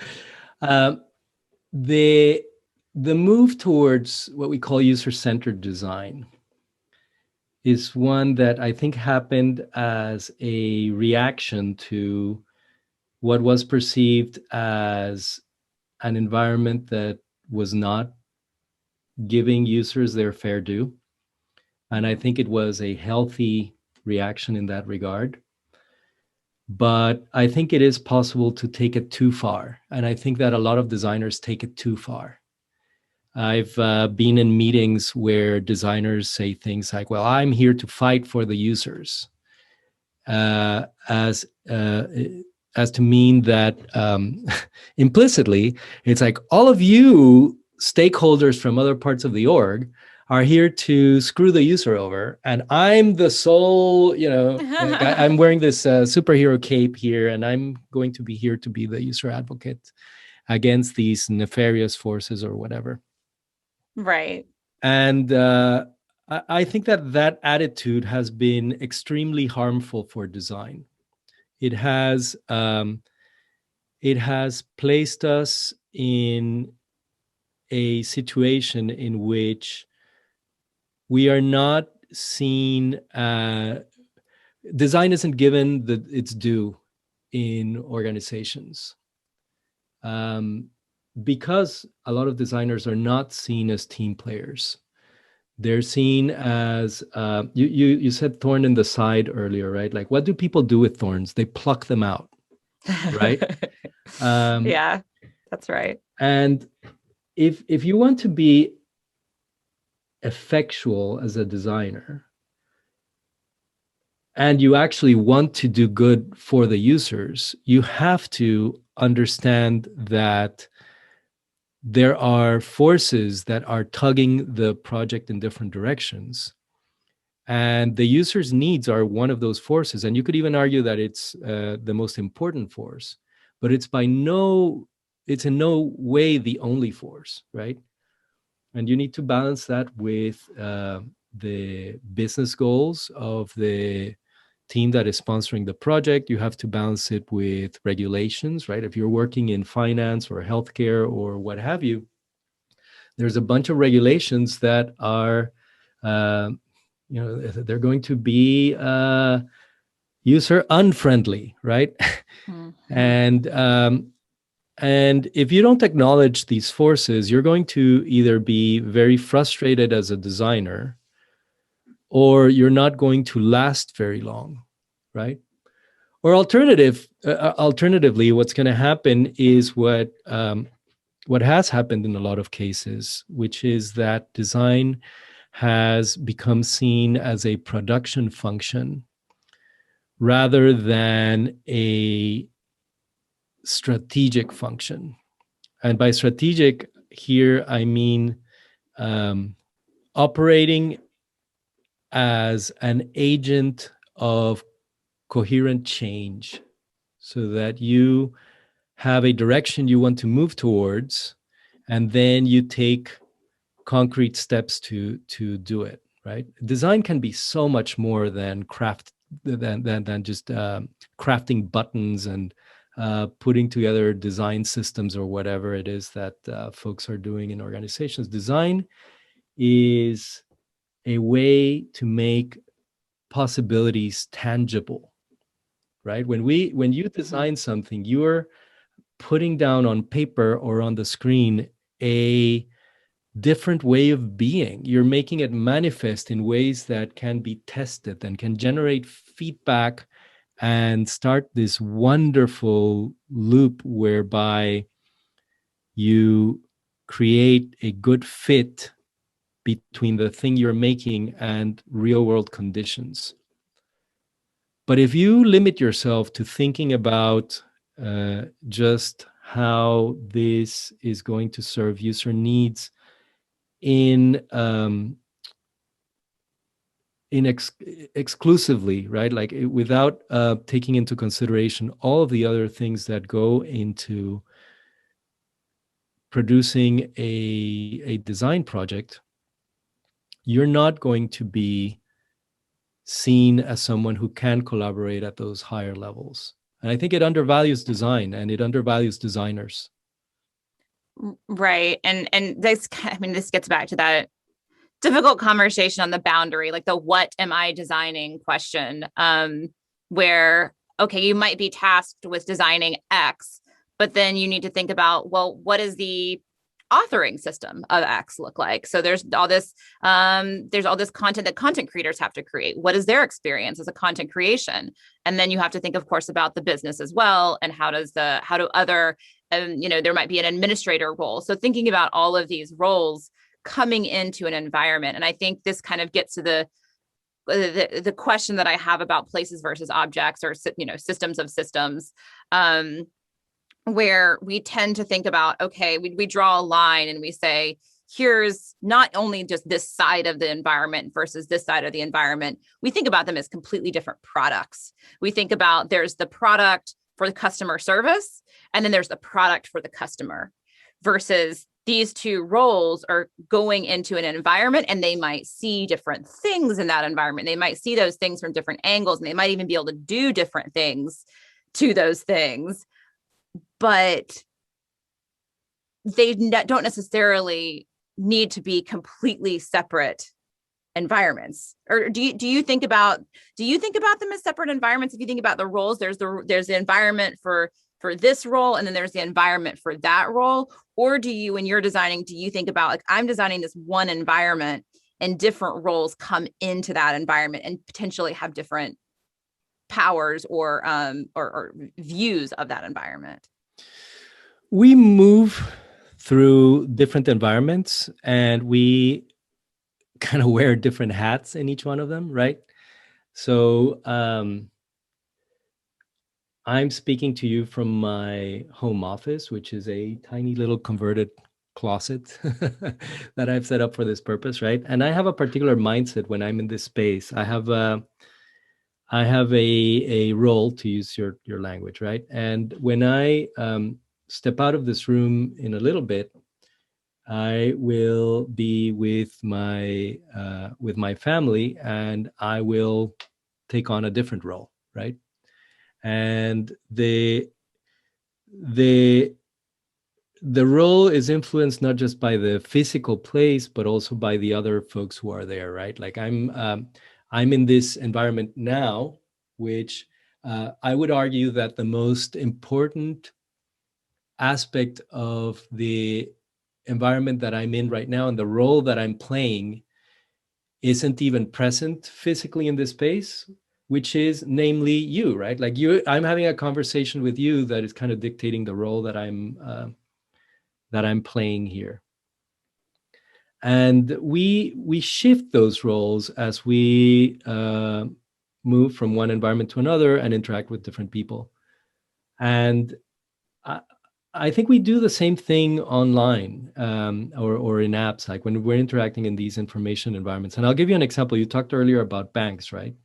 The the move towards what we call user-centered design is one that I think happened as a reaction to what was perceived as an environment that was not giving users their fair due. And I think it was a healthy reaction in that regard. But I think it is possible to take it too far. And I think that a lot of designers take it too far. I've been in meetings where designers say things like, well, I'm here to fight for the users, as to mean that implicitly, it's like all of you stakeholders from other parts of the org are here to screw the user over. And I'm the sole, I'm wearing this superhero cape here, and I'm going to be here to be the user advocate against these nefarious forces or whatever. Right. And I think that attitude has been extremely harmful for design. It has placed us in a situation in which we are not seen. Design isn't given its due in organizations. Because a lot of designers are not seen as team players. They're seen as, you said thorn in the side earlier, right? Like, what do people do with thorns? They pluck them out, right? Yeah, that's right. And if you want to be effectual as a designer, and you actually want to do good for the users, you have to understand that there are forces that are tugging the project in different directions. And the user's needs are one of those forces. And you could even argue that it's the most important force, but it's in no way the only force, right? And you need to balance that with the business goals of the team that is sponsoring the project. You have to balance it with regulations, right? If you're working in finance or healthcare or what have you, there's a bunch of regulations that are, uh, they're going to be user unfriendly, right? Mm-hmm. And if you don't acknowledge these forces, you're going to either be very frustrated as a designer, or you're not going to last very long, right? Or alternatively, what's going to happen is what has happened in a lot of cases, which is that design has become seen as a production function rather than a strategic function. And by strategic here, I mean um, operating as an agent of coherent change so that you have a direction you want to move towards, and then you take concrete steps to do it, right? Design can be so much more than just crafting buttons and putting together design systems or whatever it is that folks are doing in organizations. Design is a way to make possibilities tangible, right? When you design something, you're putting down on paper or on the screen a different way of being. You're making it manifest in ways that can be tested and can generate feedback and start this wonderful loop whereby you create a good fit between the thing you're making and real world conditions. But if you limit yourself to thinking about just how this is going to serve user needs in exclusively, right? Like without taking into consideration all of the other things that go into producing a design project, you're not going to be seen as someone who can collaborate at those higher levels. And I think it undervalues design and it undervalues designers. Right. And this, I mean, this gets back to that difficult conversation on the boundary, like the what am I designing question, where, okay, you might be tasked with designing X, but then you need to think about, well, what is the authoring system of X look like? So there's all this content that content creators have to create. What is their experience as a content creation? And then you have to think, of course, about the business as well. And how do other, there might be an administrator role. So thinking about all of these roles coming into an environment. And I think this kind of gets to the question that I have about places versus objects, or systems of systems, where we tend to think about, okay, we draw a line and we say, here's not only just this side of the environment versus this side of the environment. We think about them as completely different products. We think about there's the product for the customer service, and then there's the product for the customer, versus these two roles are going into an environment and they might see different things in that environment. They might see those things from different angles, and they might even be able to do different things to those things, but they don't necessarily need to be completely separate environments. Or do you think about them as separate environments? If you think about the roles, there's the environment for this role, and then there's the environment for that role. Or do you, when you're designing, do you think about, like, I'm designing this one environment and different roles come into that environment and potentially have different powers or views of that environment? We move through different environments and we kind of wear different hats in each one of them, right? So I'm speaking to you from my home office, which is a tiny little converted closet that I've set up for this purpose, right? And I have a particular mindset when I'm in this space. I have a role, to use your language, right? And when I step out of this room in a little bit, I will be with my family, and I will take on a different role, right? And the the role is influenced not just by the physical place, but also by the other folks who are there, right? Like I'm in this environment now, which I would argue that the most important aspect of the environment that I'm in right now and the role that I'm playing isn't even present physically in this space, which is namely you, right? Like I'm having a conversation with you that is kind of dictating the role that I'm playing here. And we shift those roles as we move from one environment to another and interact with different people. And I, I think we do the same thing online, or in apps, like when we're interacting in these information environments. And I'll give you an example. You talked earlier about banks, right?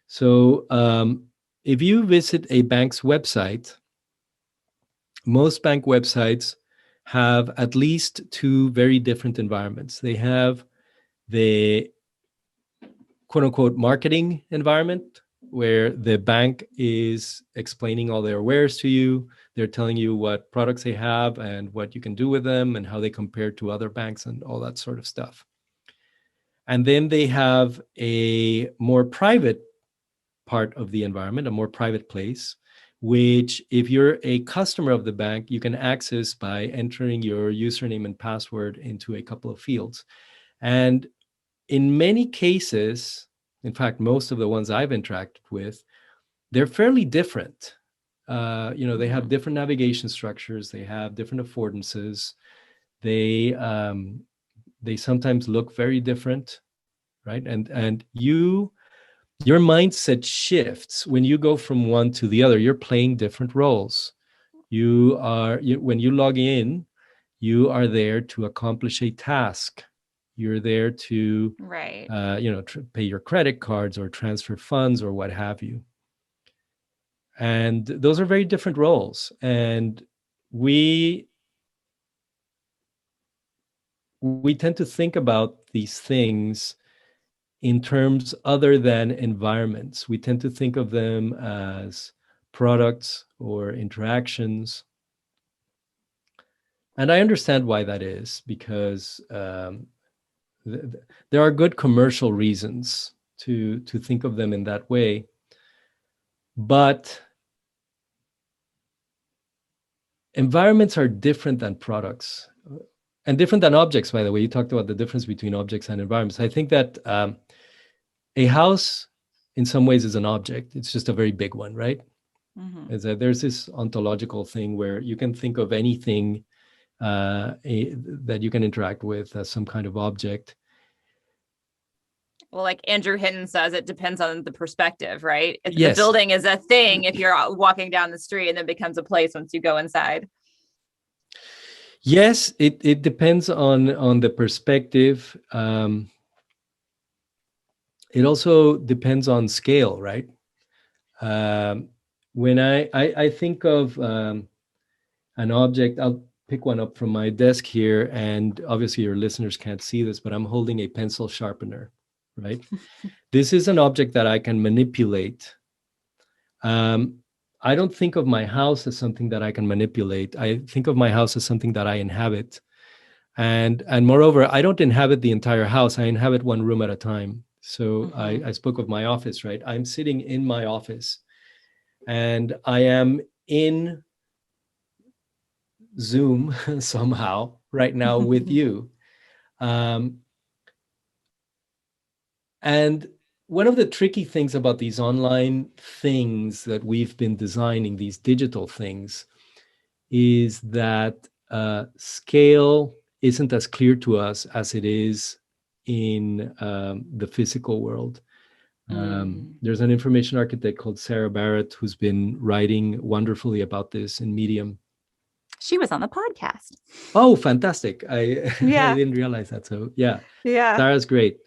So if you visit a bank's website, most bank websites have at least two very different environments. They have the quote unquote marketing environment, where the bank is explaining all their wares to you. They're telling you what products they have and what you can do with them and how they compare to other banks and all that sort of stuff. And then they have a more private part of the environment, a more private place, which if you're a customer of the bank, you can access by entering your username and password into a couple of fields. And in many cases, in fact, most of the ones I've interacted with, they're fairly different. They have different navigation structures. They have different affordances. They sometimes look very different, right? And your mindset shifts when you go from one to the other. You're playing different roles. When you log in, you are there to accomplish a task. You're there to Right. pay your credit cards or transfer funds or what have you. And those are very different roles. And we tend to think about these things in terms other than environments. We tend to think of them as products or interactions. And I understand why that is, because there are good commercial reasons to think of them in that way. But environments are different than products, and different than objects, by the way. You talked about the difference between objects and environments. I think that a house in some ways is an object. It's just a very big one, right? Is that there's this ontological thing where you can think of anything that you can interact with as some kind of object. Well, like Andrew Hinton says, it depends on the perspective, right? If Yes. the building is a thing if you're walking down the street, and then becomes a place once you go inside. Yes, it depends on the perspective. It also depends on scale, right? When I think of an object, I'll pick one up from my desk here, and obviously your listeners can't see this, but I'm holding a pencil sharpener, right? This is an object that I can manipulate. I don't think of my house as something that I can manipulate. I think of my house as something that I inhabit. And moreover, I don't inhabit the entire house. I inhabit one room at a time. So I spoke of my office, right? I'm sitting in my office, and I am in Zoom somehow right now with you. And one of the tricky things about these online things that we've been designing, these digital things, is that scale isn't as clear to us as it is in the physical world. There's an information architect called Sarah Barrett who's been writing wonderfully about this in Medium. She was on the podcast. Oh, fantastic. I I Yeah. didn't realize that. So yeah, Yeah. Sarah's great.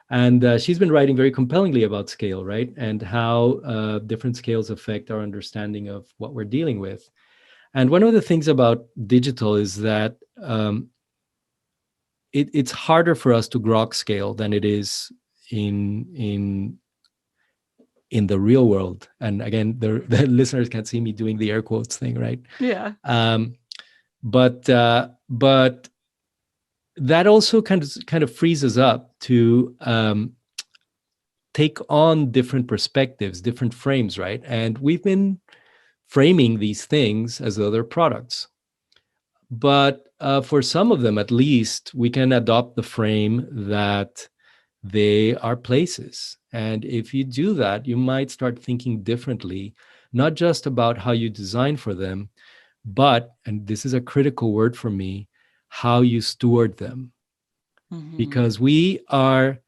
And she's been writing very compellingly about scale, right? And how different scales affect our understanding of what we're dealing with. And one of the things about digital is that it's harder for us to grok scale than it is in in in the real world. And again, the listeners can't see me doing the air quotes thing, right? Yeah. But that also kind of frees us up to take on different perspectives, different frames, right? And we've been framing these things as other products. But for some of them, at least, we can adopt the frame that they are places. And if you do that, you might start thinking differently, not just about how you design for them, but, and this is a critical word for me, how you steward them. Mm-hmm. Because we are,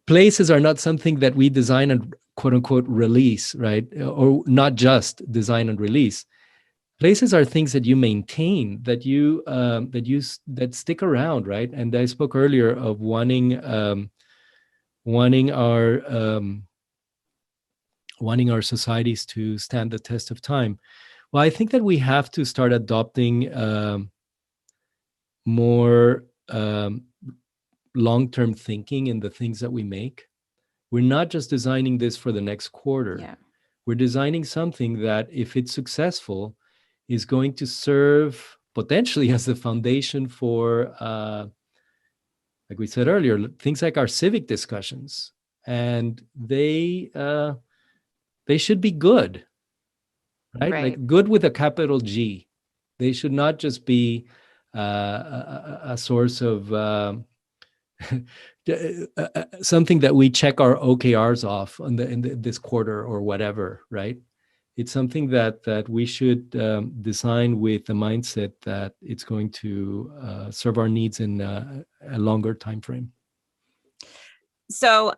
places are not something that we design and quote unquote release, right? Or not just design and release. Places are things that you maintain, that stick around, right? And I spoke earlier of wanting our wanting our societies to stand the test of time. Well, I think that we have to start adopting more long-term thinking in the things that we make. We're not just designing this for the next quarter. Yeah. We're designing something that, if it's successful, is going to serve potentially as the foundation for, like we said earlier, things like our civic discussions, and they should be good, right? Right. Like good with a capital G. They should not just be a source of something that we check our OKRs off this quarter or whatever, right? It's something that we should design with the mindset that it's going to serve our needs in a longer time frame. So,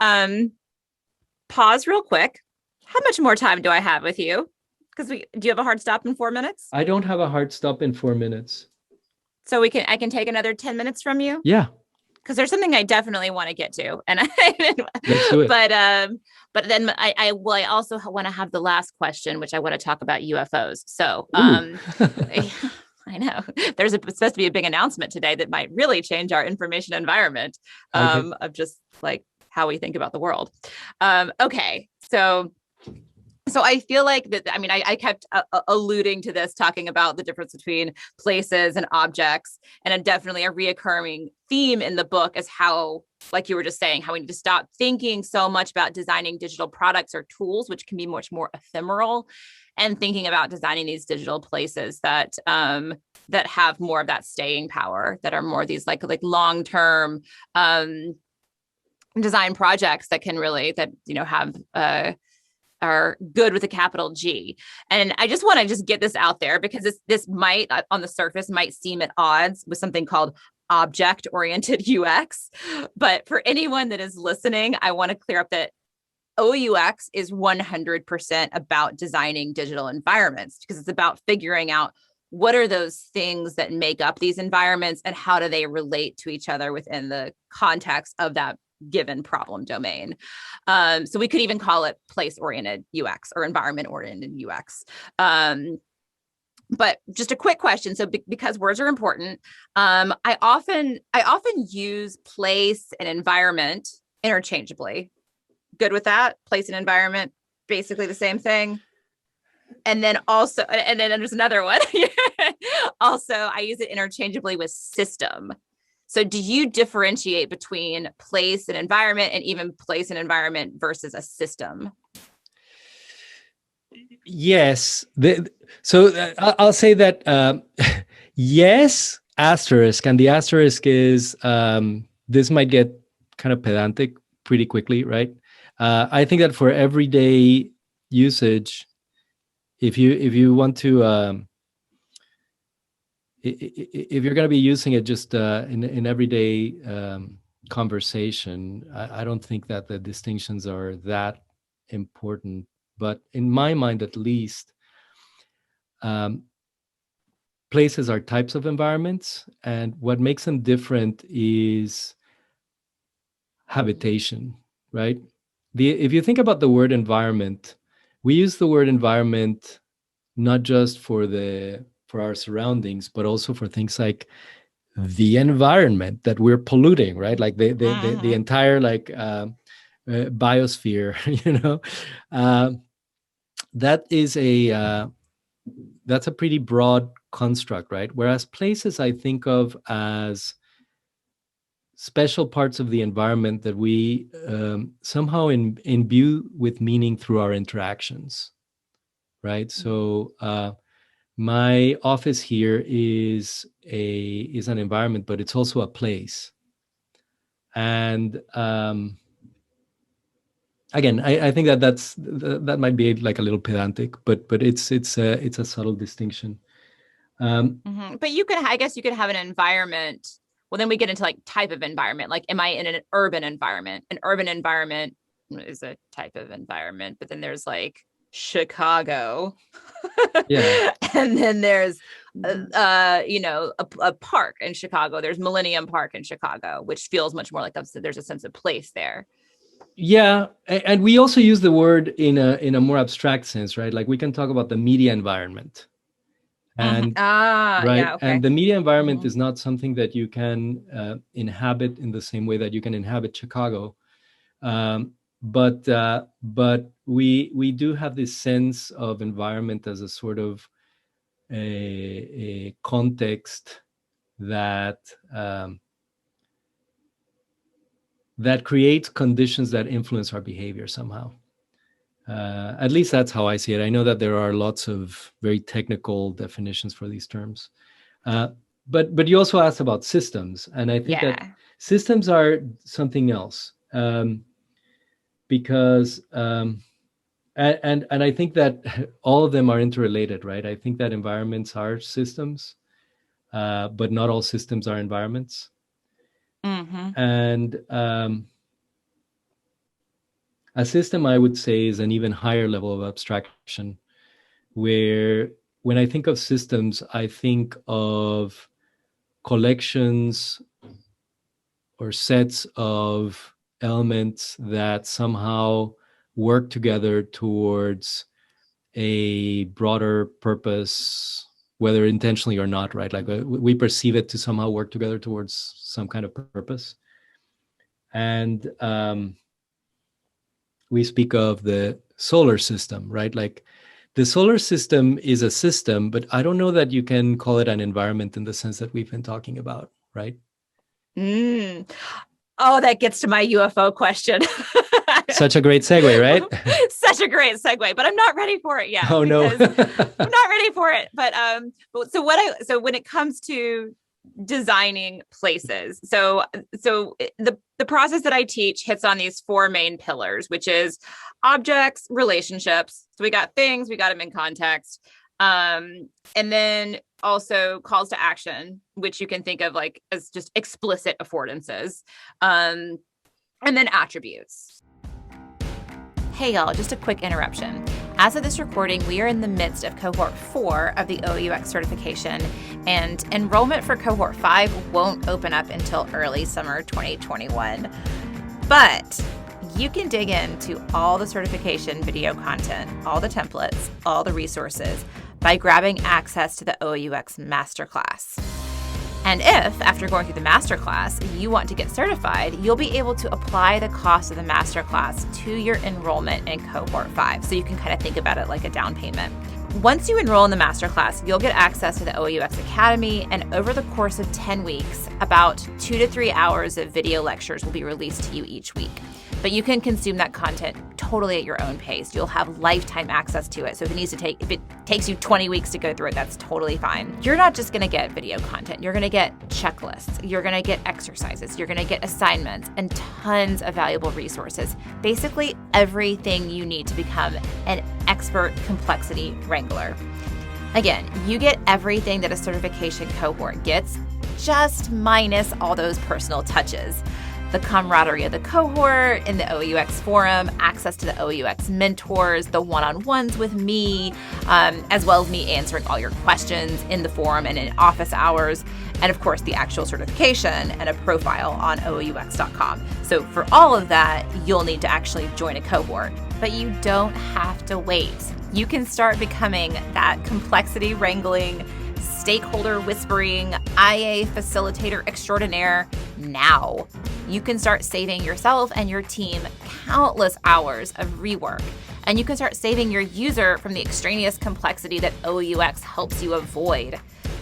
pause real quick. How much more time do I have with you? Because do you have a hard stop in 4 minutes? I don't have a hard stop in 4 minutes. So I can take another 10 minutes from you? Yeah. Because there's something I definitely want to get to. And Let's do it. But then I also want to have the last question, which I want to talk about UFOs. So I know there's supposed to be a big announcement today that might really change our information environment Okay. of just like how we think about the world. Okay. So I feel like that, I mean, I kept alluding to this, talking about the difference between places and objects. And definitely a reoccurring theme in the book is how, like you were just saying, how we need to stop thinking so much about designing digital products or tools, which can be much more ephemeral, and thinking about designing these digital places that that have more of that staying power, that are more these like long-term design projects that can really, that, you know, have are good with a capital G. And I just want to just get this out there because this might on the surface might seem at odds with something called object-oriented UX. But for anyone that is listening, I want to clear up that OUX is 100% about designing digital environments, because it's about figuring out what are those things that make up these environments and how do they relate to each other within the context of that given problem domain. So we could even call it place-oriented UX or environment-oriented UX. But just a quick question. So because words are important, I often use place and environment interchangeably. Good with that? Place and environment, basically the same thing. And then there's another one. Also, I use it interchangeably with system. So do you differentiate between place and environment, and even place and environment versus a system? Yes. So I'll say that yes, asterisk. And the asterisk is this might get kind of pedantic pretty quickly, right? I think that for everyday usage, if you want to if you're going to be using it just in everyday conversation, I don't think that the distinctions are that important. But in my mind, at least, places are types of environments, and what makes them different is habitation, right? If you think about the word environment, we use the word environment not just for our surroundings, but also for things like the environment that we're polluting, right? Like the entire biosphere, you know. Uh, that is that's a pretty broad construct, right? Whereas places I think of as special parts of the environment that we somehow imbue with meaning through our interactions, right? So my office here is an environment, but it's also a place. And again, I think that might be like a little pedantic, but it's a subtle distinction. But I guess you could have an environment. Well, then we get into like type of environment. Like, am I in an urban environment? An urban environment is a type of environment, but then there's like Chicago. Yeah. And then there's, a park in Chicago. There's Millennium Park in Chicago, which feels much more like there's a sense of place there. Yeah, and we also use the word in a more abstract sense, right? Like we can talk about the media environment. And right, yeah, okay. and the media environment is not something that you can inhabit in the same way that you can inhabit Chicago, but we do have this sense of environment as a sort of a context that that creates conditions that influence our behavior somehow. At least that's how I see it. I know that there are lots of very technical definitions for these terms. But you also asked about systems, and I think that systems are something else, because and I think that all of them are interrelated, right? I think that environments are systems, but not all systems are environments. And a system, I would say, is an even higher level of abstraction, where when I think of systems, I think of collections or sets of elements that somehow work together towards a broader purpose, whether intentionally or not, right? Like we perceive it to somehow work together towards some kind of purpose. And we speak of the solar system, right? Like the solar system is a system, but I don't know that you can call it an environment in the sense that we've been talking about, right? Oh, that gets to my UFO question. Such a great segue, right? Such a great segue, but I'm not ready for it yet. Oh no, I'm not ready for it. But so when it comes to designing places, so the process that I teach hits on these four main pillars, which is objects, relationships. So we got things, we got them in context. And then also calls to action, which you can think of like as just explicit affordances. And then attributes. Hey y'all, just a quick interruption. As of this recording, we are in the midst of cohort 4 of the OUX certification, and enrollment for cohort 5 won't open up until early summer 2021. But you can dig into all the certification video content, all the templates, all the resources by grabbing access to the OUX Masterclass. And if, after going through the masterclass, you want to get certified, you'll be able to apply the cost of the masterclass to your enrollment in cohort 5. So you can kind of think about it like a down payment. Once you enroll in the masterclass, you'll get access to the OUX Academy, and over the course of 10 weeks, about 2 to 3 hours of video lectures will be released to you each week. But you can consume that content totally at your own pace. You'll have lifetime access to it. So if it takes you 20 weeks to go through it, that's totally fine. You're not just gonna get video content. You're gonna get checklists. You're gonna get exercises. You're gonna get assignments and tons of valuable resources. Basically everything you need to become an expert complexity wrangler. Again, you get everything that a certification cohort gets, just minus all those personal touches. the camaraderie of the cohort in the OUX forum, access to the OUX mentors, the one-on-ones with me, as well as me answering all your questions in the forum and in office hours, and of course the actual certification and a profile on OUX.com. So for all of that, you'll need to actually join a cohort. But you don't have to wait. You can start becoming that complexity wrangling, stakeholder whispering, IA facilitator extraordinaire now. You can start saving yourself and your team countless hours of rework. And you can start saving your user from the extraneous complexity that OUX helps you avoid.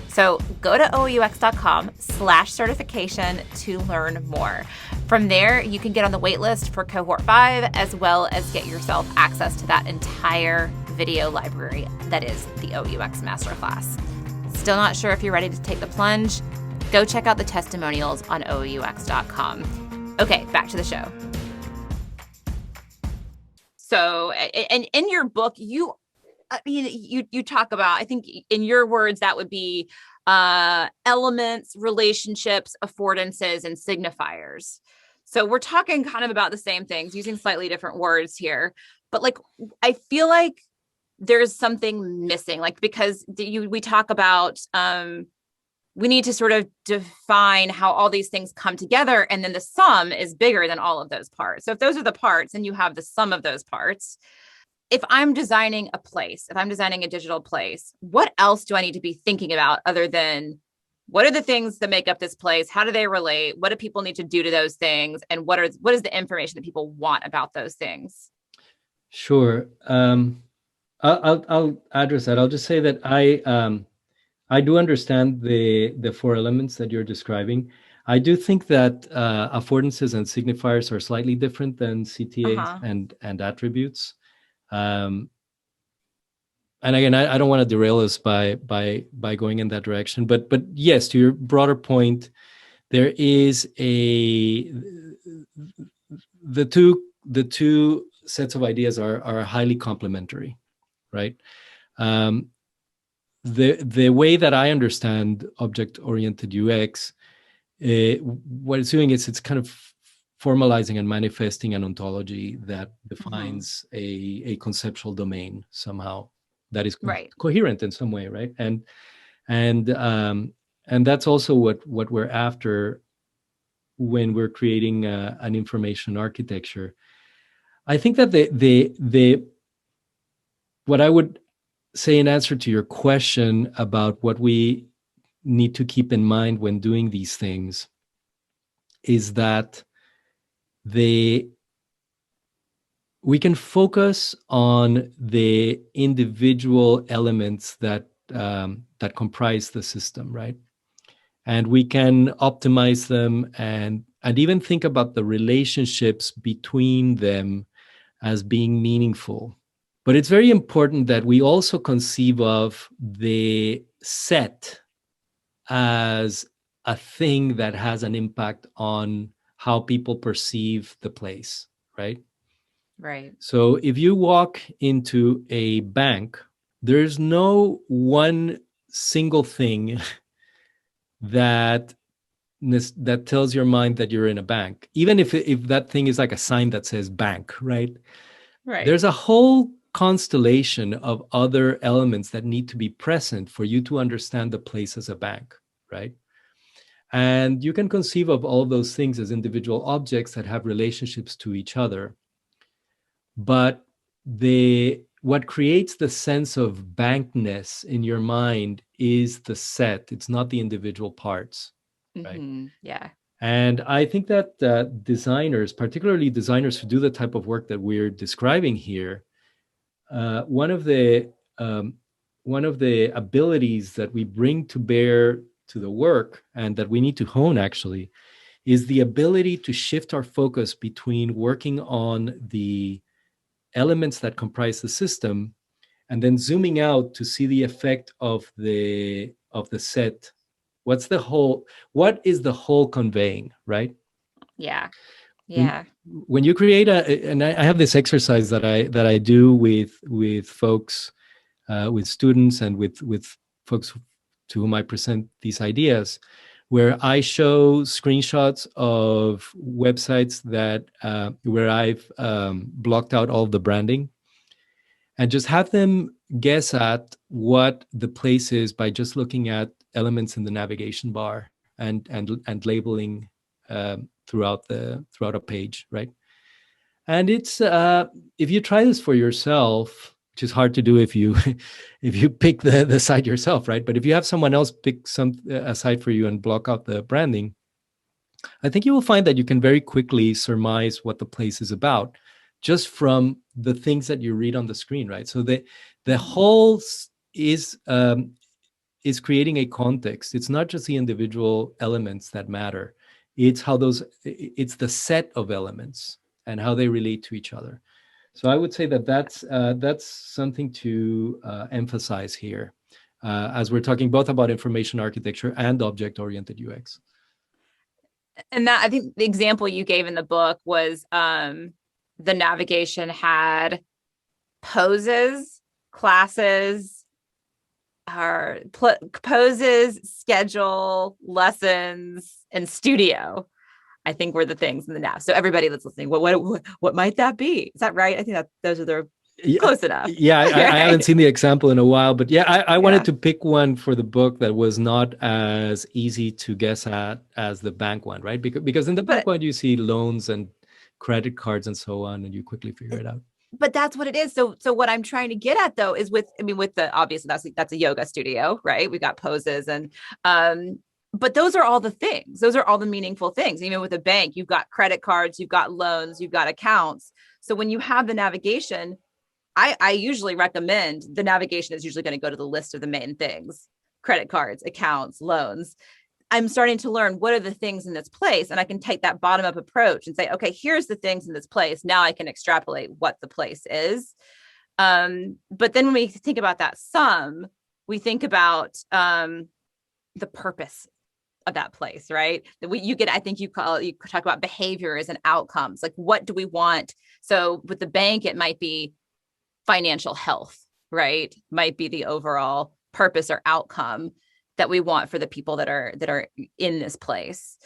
So go to OUX.com/certification to learn more. From there, you can get on the wait list for Cohort 5, as well as get yourself access to that entire video library that is the OUX Masterclass. Still not sure if you're ready to take the plunge? Go check out the testimonials on OUX.com. Okay, back to the show. So, and in your book, you talk about, I think in your words, that would be elements, relationships, affordances, and signifiers. So we're talking kind of about the same things, using slightly different words here. But like, I feel like there's something missing, like, because we talk about we need to sort of define how all these things come together, and then the sum is bigger than all of those parts. So if those are the parts and you have the sum of those parts, if I'm designing a place, if I'm designing a digital place, what else do I need to be thinking about other than what are the things that make up this place? How do they relate? What do people need to do to those things? And what is the information that people want about those things? Sure. I'll address that. I'll just say that I do understand the four elements that you're describing. I do think that affordances and signifiers are slightly different than CTAs and attributes. And again, I don't want to derail us by going in that direction. But yes, to your broader point, there is the two sets of ideas are highly complementary, right? The way that I understand object-oriented UX, what it's doing is it's kind of formalizing and manifesting an ontology that defines a conceptual domain somehow that is coherent in some way, right? And that's also what we're after when we're creating an information architecture. I think that the what I would say in answer to your question about what we need to keep in mind when doing these things is that we can focus on the individual elements that comprise the system, right? And we can optimize them and even think about the relationships between them as being meaningful. But it's very important that we also conceive of the set as a thing that has an impact on how people perceive the place, right? Right. So if you walk into a bank, there's no one single thing that tells your mind that you're in a bank, even if that thing is like a sign that says bank, right? Right. There's a whole constellation of other elements that need to be present for you to understand the place as a bank, right? And you can conceive of all those things as individual objects that have relationships to each other. But what creates the sense of bankness in your mind is the set. It's not the individual parts, right? Yeah. And I think that designers, particularly designers who do the type of work that we're describing here, one of the abilities that we bring to bear to the work and that we need to hone actually is the ability to shift our focus between working on the elements that comprise the system and then zooming out to see the effect of the set. What is the whole conveying, right? Yeah. When you create and I have this exercise that I do with folks, with students and with folks to whom I present these ideas, where I show screenshots of websites that where I've blocked out all the branding, and just have them guess at what the place is by just looking at elements in the navigation bar and labeling throughout a page, right? And it's if you try this for yourself, which is hard to do if you if you pick the site yourself, right? But if you have someone else pick some a site for you and block out the branding, I think you will find that you can very quickly surmise what the place is about just from the things that you read on the screen, right? So the whole is creating a context. It's not just the individual elements that matter. It's the set of elements and how they relate to each other. So I would say that that's something to emphasize here, as we're talking both about information architecture and object-oriented UX. And that, I think the example you gave in the book was the navigation had poses, classes, or poses, schedule, lessons, and studio. I think were the things in the nav. So everybody that's listening, what might that be? Is that right? I think that those are the close enough. Yeah, I haven't seen the example in a while, but yeah, I wanted to pick one for the book that was not as easy to guess at as the bank one, right? Because in the bank one, you see loans and credit cards and so on, and you quickly figure it out. But that's what it is. So what I'm trying to get at though is with the obviously that's a yoga studio, right? We've got poses and but those are all the things. Those are all the meaningful things. Even with a bank, you've got credit cards, you've got loans, you've got accounts. So when you have the navigation, I usually recommend the navigation is usually going to go to the list of the main things: credit cards, accounts, loans. I'm starting to learn what are the things in this place. And I can take that bottom up approach and say, okay, here's the things in this place. Now I can extrapolate what the place is. But then when we think about that sum, we think about the purpose of that place, right? I think you talk about behaviors and outcomes. Like, what do we want? So with the bank, it might be financial health, right? Might be the overall purpose or outcome that we want for the people that are in this place.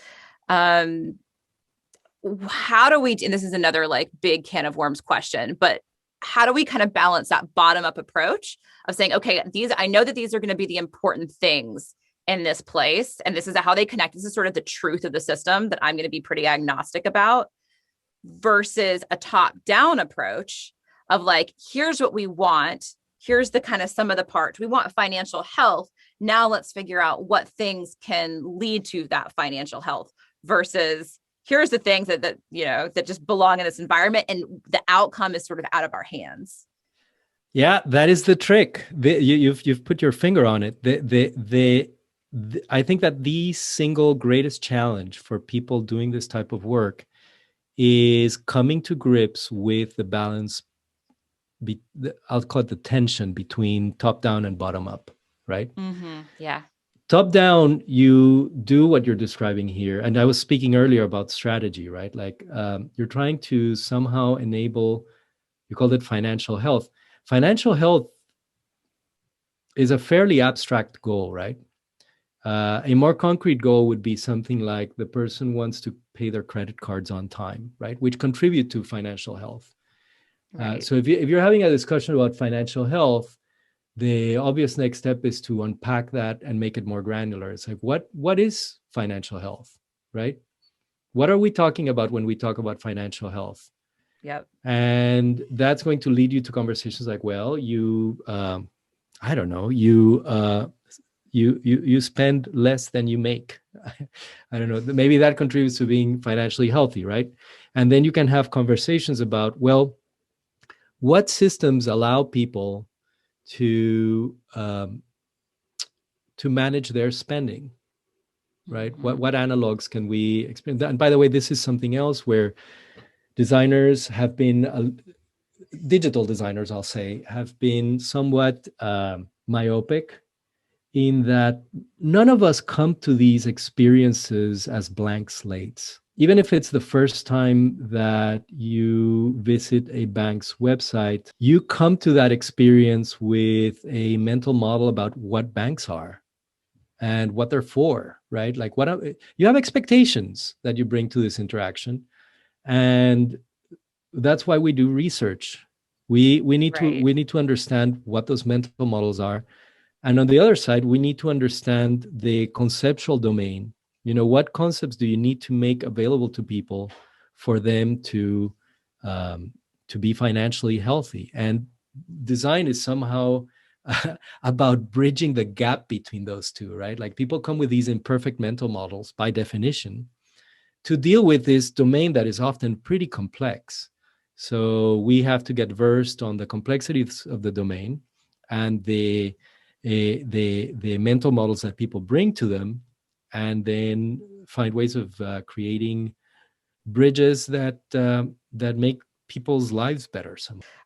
How do we, and this is another like big can of worms question, but how do we kind of balance that bottom up approach of saying, okay, I know that these are going to be the important things in this place, and this is how they connect. This is sort of the truth of the system that I'm going to be pretty agnostic about, versus a top down approach of like, here's what we want. Here's the kind of sum of the parts. We want financial health. Now let's figure out what things can lead to that financial health, versus here's the things that just belong in this environment, and the outcome is sort of out of our hands. Yeah, that is the trick. You've put your finger on it. I think that the single greatest challenge for people doing this type of work is coming to grips with the balance. I'll call it the tension between top down and bottom up, right? Mm-hmm. Yeah. Top down, you do what you're describing here. And I was speaking earlier about strategy, right? Like you're trying to somehow enable, you called it financial health. Financial health is a fairly abstract goal, right? A more concrete goal would be something like the person wants to pay their credit cards on time, right? Which contribute to financial health. Right. So if you're having a discussion about financial health, the obvious next step is to unpack that and make it more granular. It's like, what is financial health, right? What are we talking about when we talk about financial health? Yep. And that's going to lead you to conversations like, well, I don't know, you spend less than you make. I don't know, maybe that contributes to being financially healthy, right? And then you can have conversations about, well, what systems allow people to manage their spending, right? Mm-hmm. What analogs can we experience? And by the way, this is something else where designers have been, digital designers, I'll say, have been somewhat myopic in that none of us come to these experiences as blank slates. Even if it's the first time that you visit a bank's website, you come to that experience with a mental model about what banks are and what they're for, right? Like you have expectations that you bring to this interaction, and that's why we do research. We need to Right. understand what those mental models are, and on the other side, we need to understand the conceptual domain. What concepts do you need to make available to people for them um, to be financially healthy? And design is somehow about bridging the gap between those two, right? Like people come with these imperfect mental models by definition to deal with this domain that is often pretty complex. So we have to get versed on the complexities of the domain and the mental models that people bring to them, and then find ways of creating bridges that make people's lives better.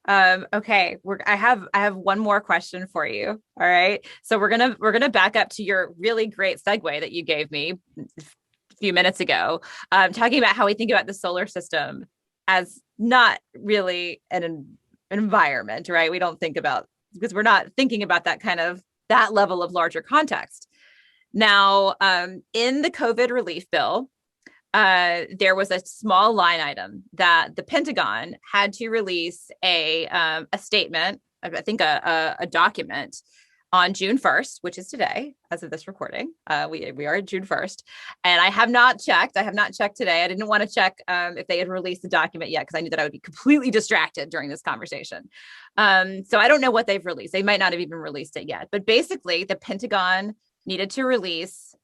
Okay, I have one more question for you. All right. So we're gonna back up to your really great segue that you gave me a few minutes ago, talking about how we think about the solar system as not really an environment, right? We don't think about, because we're not thinking about that level of larger context. Now, in the COVID relief bill, there was a small line item that the Pentagon had to release a statement, I think a document on June 1st, which is today, as of this recording. We are June 1st, and I have not checked. I have not checked today. I didn't want to check if they had released the document yet, because I knew that I would be completely distracted during this conversation. So I don't know what they've released. They might not have even released it yet. But basically, the Pentagon needed to release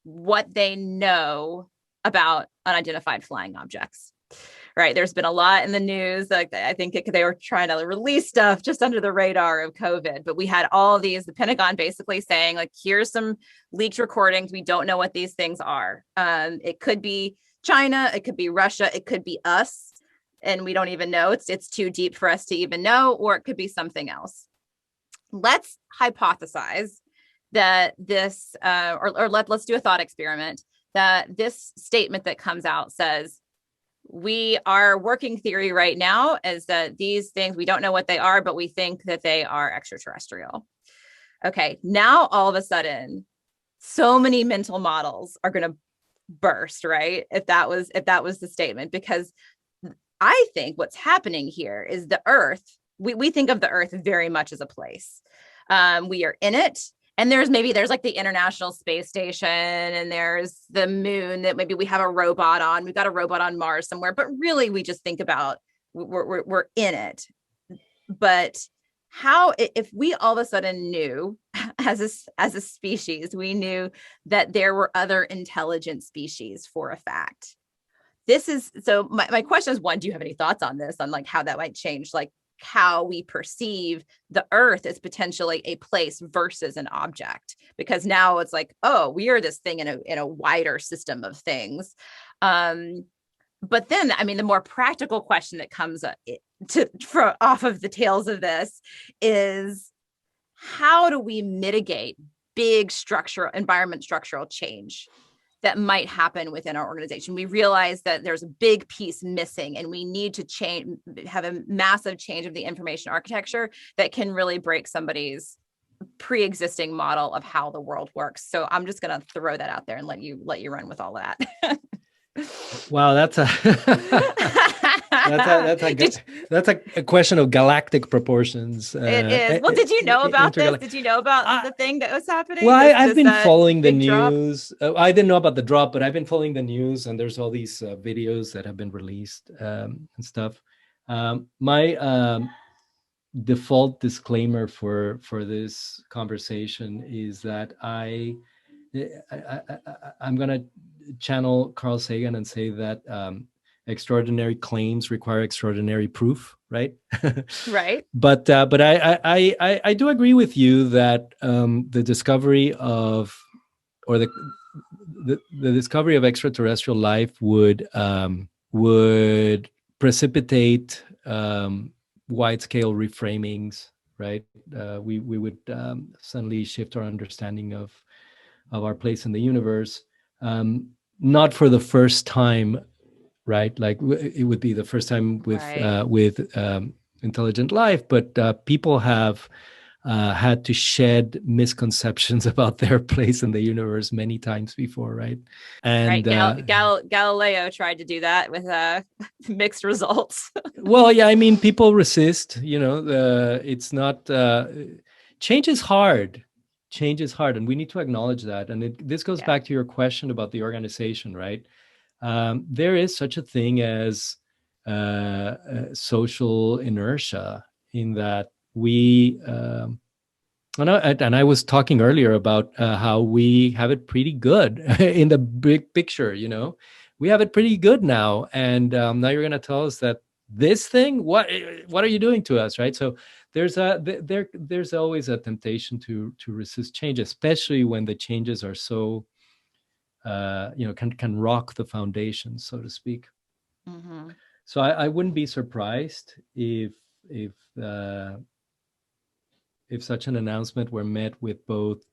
what they know about unidentified flying objects. Right. There's been a lot in the news. Like, I think they were trying to release stuff just under the radar of COVID. But we had all these, the Pentagon basically saying, like, here's some leaked recordings. We don't know what these things are. It could be China. It could be Russia. It could be us. And we don't even know. It's too deep for us to even know. Or it could be something else. Let's hypothesize that this, let's do a thought experiment, that this statement that comes out says, our working theory right now is that these things, we don't know what they are, but we think that they are extraterrestrial. Okay, now all of a sudden, so many mental models are going to burst, right? If that was the statement, because I think what's happening here is the Earth, we think of the Earth very much as a place. We are in it. And there's like the International Space Station, and there's the moon that maybe we have a robot on. We've got a robot on Mars somewhere, but really we just think about we're in it. But if we all of a sudden knew as a species, we knew that there were other intelligent species for a fact. So my question is, one, do you have any thoughts on this, on like how that might change, like how we perceive the Earth as potentially a place versus an object? Because now it's like, oh, we are this thing in a wider system of things. But then, I mean, the more practical question that comes off of the tails of this is, how do we mitigate big structural change that might happen within our organization? We realize that there's a big piece missing, and we need to have a massive change of the information architecture that can really break somebody's pre-existing model of how the world works. So I'm just going to throw that out there and let you run with all of that. Wow, that's a question of galactic proportions. It is. Well, did you know about this? Did you know about the thing that was happening? Well, I've been following the news. I didn't know about the drop, but I've been following the news, and there's all these videos that have been released and stuff. My default disclaimer for this conversation is that I'm going to channel Carl Sagan and say that extraordinary claims require extraordinary proof, right? Right. But I do agree with you that the discovery of, or the discovery of extraterrestrial life would precipitate wide scale reframings, right? We would suddenly shift our understanding of our place in the universe. Not for the first time, right? Like it would be the first time with intelligent life, but people have had to shed misconceptions about their place in the universe many times before, right? And right, Galileo tried to do that with mixed results. well, yeah, I mean, people resist. It's not change is hard. Change is hard, and we need to acknowledge that. And this goes back to your question about the organization, right? There is such a thing as social inertia in that we and I was talking earlier about how we have it pretty good in the big picture. We have it pretty good now, and now you're going to tell us that this thing, what are you doing to us, right? So there's always a temptation to resist change, especially when the changes are so can rock the foundation, so to speak. Mm-hmm. So I wouldn't be surprised if uh, if such an announcement were met with both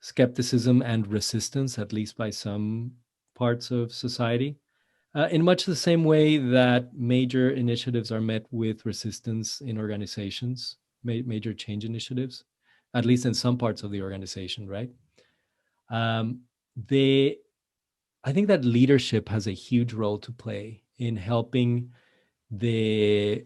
skepticism and resistance, at least by some parts of society, in much the same way that major initiatives are met with resistance in organizations, major change initiatives, at least in some parts of the organization, right? They I think that leadership has a huge role to play in the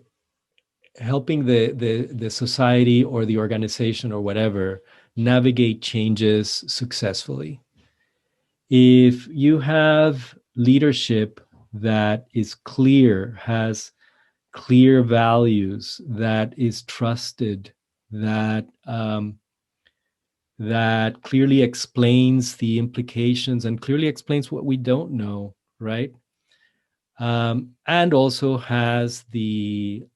helping the society or the organization or whatever navigate changes successfully. If you have leadership that is clear, has clear values, that is trusted, that clearly explains the implications and clearly explains what we don't know, right? And also has the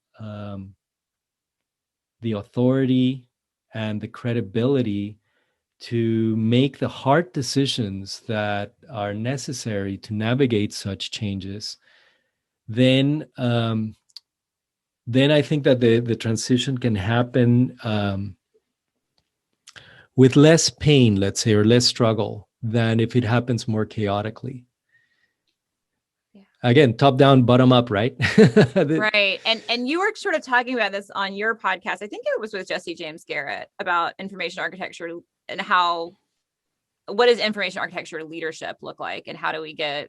authority and the credibility to make the hard decisions that are necessary to navigate such changes, then I think that the transition can happen with less pain, let's say, or less struggle than if it happens more chaotically. Yeah. Again, top down, bottom up, right? Right. And you were sort of talking about this on your podcast. I think it was with Jesse James Garrett about information architecture and what does information architecture leadership look like, and how do we get,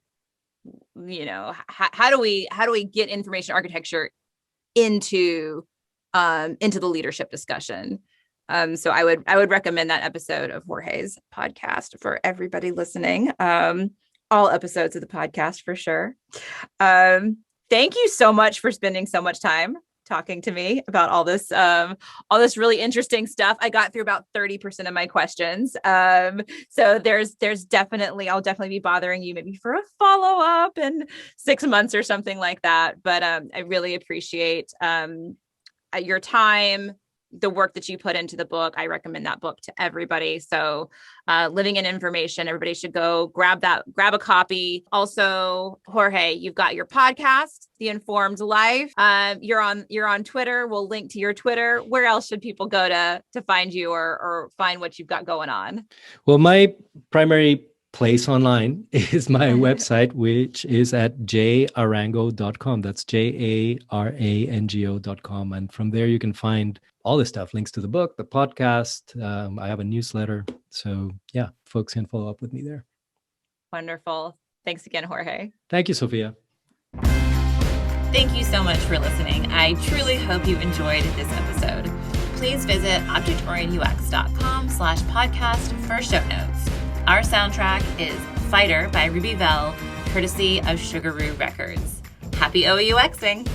how do we get information architecture into the leadership discussion? So I would recommend that episode of Jorge's podcast for everybody listening. All episodes of the podcast for sure. Thank you so much for spending so much time talking to me about all this really interesting stuff. I got through about 30% of my questions. So there's definitely, I'll definitely be bothering you maybe for a follow-up in 6 months or something like that. But I really appreciate your time, the work that you put into the book. I recommend that book to everybody. So Living in Information, everybody should go grab a copy. Also, Jorge, you've got your podcast, The Informed Life. You're on Twitter. We'll link to your Twitter. Where else should people go to find you or find what you've got going on? Well, my primary place online is my website, which is at jarango.com. That's jarango.com. And from there, you can find all this stuff, links to the book, the podcast. I have a newsletter. So yeah, folks can follow up with me there. Wonderful. Thanks again, Jorge. Thank you, Sophia. Thank you so much for listening. I truly hope you enjoyed this episode. Please visit objectorientux.com/podcast for show notes. Our soundtrack is Fighter by Ruby Vell, courtesy of Sugaroo Records. Happy OUXing!